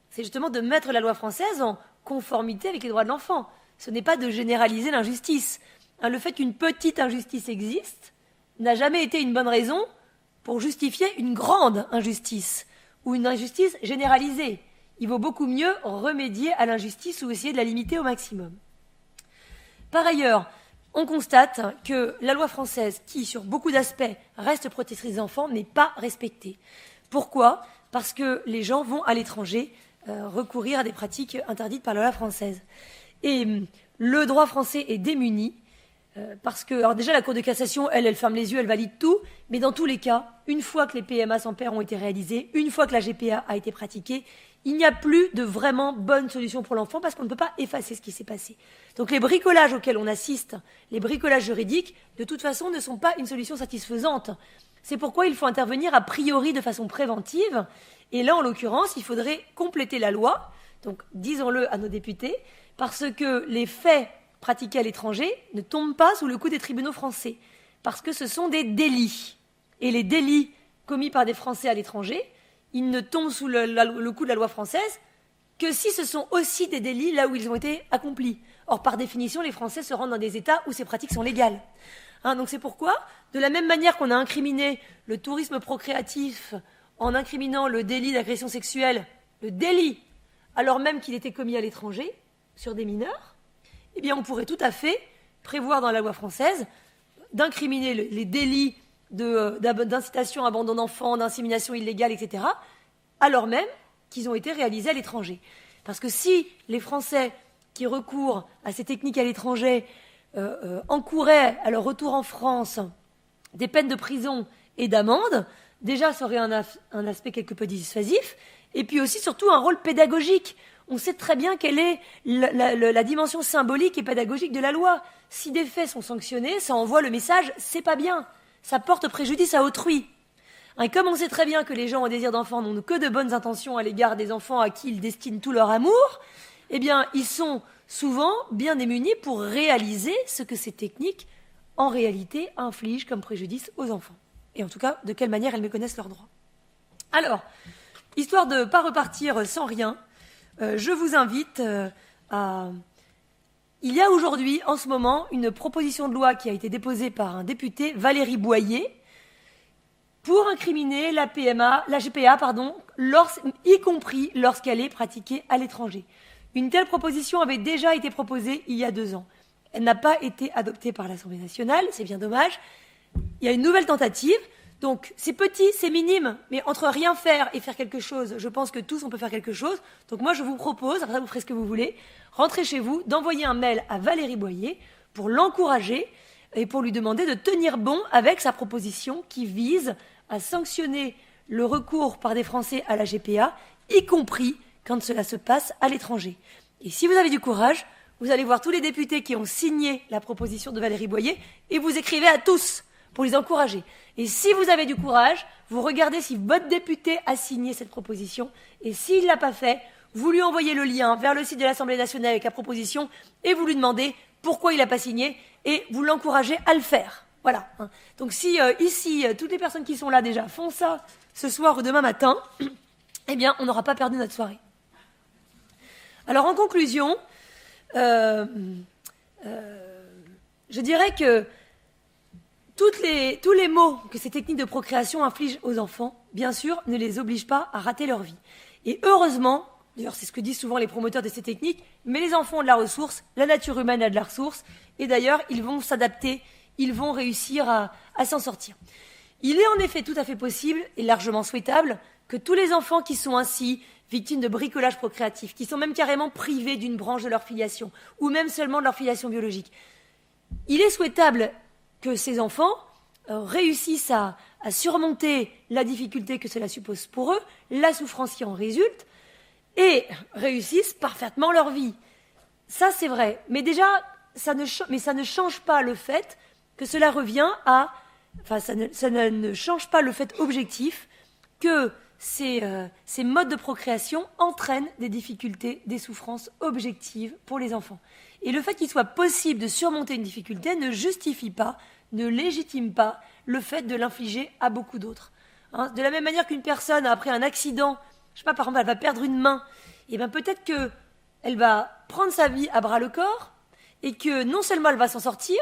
c'est justement de mettre la loi française en conformité avec les droits de l'enfant. Ce n'est pas de généraliser l'injustice. Le fait qu'une petite injustice existe n'a jamais été une bonne raison pour justifier une grande injustice ou une injustice généralisée. Il vaut beaucoup mieux remédier à l'injustice ou essayer de la limiter au maximum. Par ailleurs, on constate que la loi française, qui sur beaucoup d'aspects reste protectrice des enfants, n'est pas respectée. Pourquoi ? Parce que les gens vont à l'étranger recourir à des pratiques interdites par la loi française. Et le droit français est démuni parce que, alors déjà, la Cour de cassation, elle ferme les yeux, elle valide tout, mais dans tous les cas, une fois que les PMA sans père ont été réalisés, une fois que la GPA a été pratiquée, il n'y a plus de vraiment bonne solution pour l'enfant parce qu'on ne peut pas effacer ce qui s'est passé. Donc les bricolages auxquels on assiste, les bricolages juridiques, de toute façon, ne sont pas une solution satisfaisante. C'est pourquoi il faut intervenir a priori de façon préventive. Et là, en l'occurrence, il faudrait compléter la loi, donc disons-le à nos députés, parce que les faits pratiqués à l'étranger ne tombent pas sous le coup des tribunaux français, parce que ce sont des délits. Et les délits commis par des Français à l'étranger, ils ne tombent sous le coup de la loi française que si ce sont aussi des délits là où ils ont été accomplis. Or, par définition, les Français se rendent dans des États où ces pratiques sont légales. Donc c'est pourquoi, de la même manière qu'on a incriminé le tourisme procréatif en incriminant le délit d'agression sexuelle, le délit, alors même qu'il était commis à l'étranger, sur des mineurs, eh bien on pourrait tout à fait prévoir dans la loi française d'incriminer les délits d'incitation à abandon d'enfants, d'insémination illégale, etc., alors même qu'ils ont été réalisés à l'étranger. Parce que si les Français qui recourent à ces techniques à l'étranger encouraient à leur retour en France des peines de prison et d'amende, déjà ça aurait un aspect quelque peu dissuasif, et puis aussi surtout un rôle pédagogique. On sait très bien quelle est la dimension symbolique et pédagogique de la loi. Si des faits sont sanctionnés, ça envoie le message « c'est pas bien ». Ça porte préjudice à autrui. Et comme on sait très bien que les gens au désir d'enfant n'ont que de bonnes intentions à l'égard des enfants à qui ils destinent tout leur amour, eh bien, ils sont souvent bien démunis pour réaliser ce que ces techniques, en réalité, infligent comme préjudice aux enfants. Et en tout cas, de quelle manière elles méconnaissent leurs droits. Alors, histoire de ne pas repartir sans rien, je vous invite à... Il y a aujourd'hui, en ce moment, une proposition de loi qui a été déposée par un député, Valérie Boyer, pour incriminer la GPA, y compris lorsqu'elle est pratiquée à l'étranger. Une telle proposition avait déjà été proposée il y a 2 ans. Elle n'a pas été adoptée par l'Assemblée nationale, c'est bien dommage. Il y a une nouvelle tentative. Donc, c'est petit, c'est minime, mais entre rien faire et faire quelque chose, je pense que tous, on peut faire quelque chose. Donc moi, je vous propose, après ça, vous ferez ce que vous voulez, rentrez chez vous, d'envoyer un mail à Valérie Boyer pour l'encourager et pour lui demander de tenir bon avec sa proposition qui vise à sanctionner le recours par des Français à la GPA, y compris quand cela se passe à l'étranger. Et si vous avez du courage, vous allez voir tous les députés qui ont signé la proposition de Valérie Boyer et vous écrivez à tous pour les encourager. Et si vous avez du courage, vous regardez si votre député a signé cette proposition et s'il ne l'a pas fait, vous lui envoyez le lien vers le site de l'Assemblée nationale avec la proposition et vous lui demandez pourquoi il n'a pas signé et vous l'encouragez à le faire. Voilà. Donc si ici, toutes les personnes qui sont là déjà font ça ce soir ou demain matin, eh bien, on n'aura pas perdu notre soirée. Alors en conclusion, je dirais que tous les maux que ces techniques de procréation infligent aux enfants, bien sûr, ne les obligent pas à rater leur vie. Et heureusement, d'ailleurs c'est ce que disent souvent les promoteurs de ces techniques, mais les enfants ont de la ressource, la nature humaine a de la ressource, et d'ailleurs ils vont s'adapter, ils vont réussir à s'en sortir. Il est en effet tout à fait possible, et largement souhaitable, que tous les enfants qui sont ainsi victimes de bricolage procréatif, qui sont même carrément privés d'une branche de leur filiation, ou même seulement de leur filiation biologique, il est souhaitable que ces enfants réussissent à surmonter la difficulté que cela suppose pour eux, la souffrance qui en résulte, et réussissent parfaitement leur vie. Ça, c'est vrai. Mais déjà, ça ne change pas le fait que cela revient à... Enfin, ça ne change pas le fait objectif que ces modes de procréation entraînent des difficultés, des souffrances objectives pour les enfants. Et le fait qu'il soit possible de surmonter une difficulté ne justifie pas, ne légitime pas le fait de l'infliger à beaucoup d'autres. De la même manière qu'une personne, après un accident, je sais pas, par exemple, elle va perdre une main, et bien peut-être qu'elle va prendre sa vie à bras-le-corps, et que non seulement elle va s'en sortir,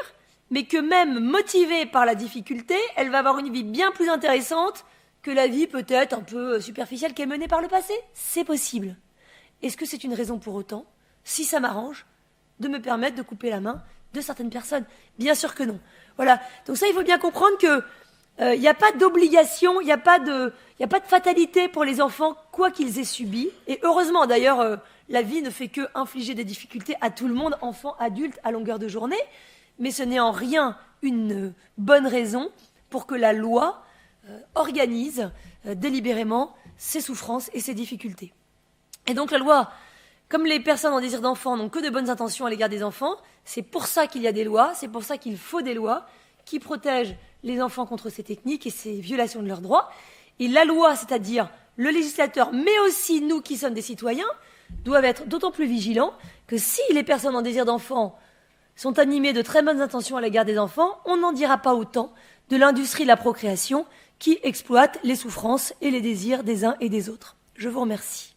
mais que même motivée par la difficulté, elle va avoir une vie bien plus intéressante que la vie peut-être un peu superficielle qu'elle menait par le passé. C'est possible. Est-ce que c'est une raison pour autant, si ça m'arrange, de me permettre de couper la main de certaines personnes? Bien sûr que non. Voilà. Donc ça, il faut bien comprendre que il n'y a pas d'obligation, il n'y a pas de fatalité pour les enfants, quoi qu'ils aient subi. Et heureusement, d'ailleurs, la vie ne fait que infliger des difficultés à tout le monde, enfants, adultes, à longueur de journée. Mais ce n'est en rien une bonne raison pour que la loi organise délibérément ses souffrances et ses difficultés. Et donc la loi, comme les personnes en désir d'enfant n'ont que de bonnes intentions à l'égard des enfants, c'est pour ça qu'il y a des lois, c'est pour ça qu'il faut des lois qui protègent les enfants contre ces techniques et ces violations de leurs droits. Et la loi, c'est-à-dire le législateur, mais aussi nous qui sommes des citoyens, doivent être d'autant plus vigilants que si les personnes en désir d'enfant sont animées de très bonnes intentions à l'égard des enfants, on n'en dira pas autant de l'industrie de la procréation qui exploite les souffrances et les désirs des uns et des autres. Je vous remercie.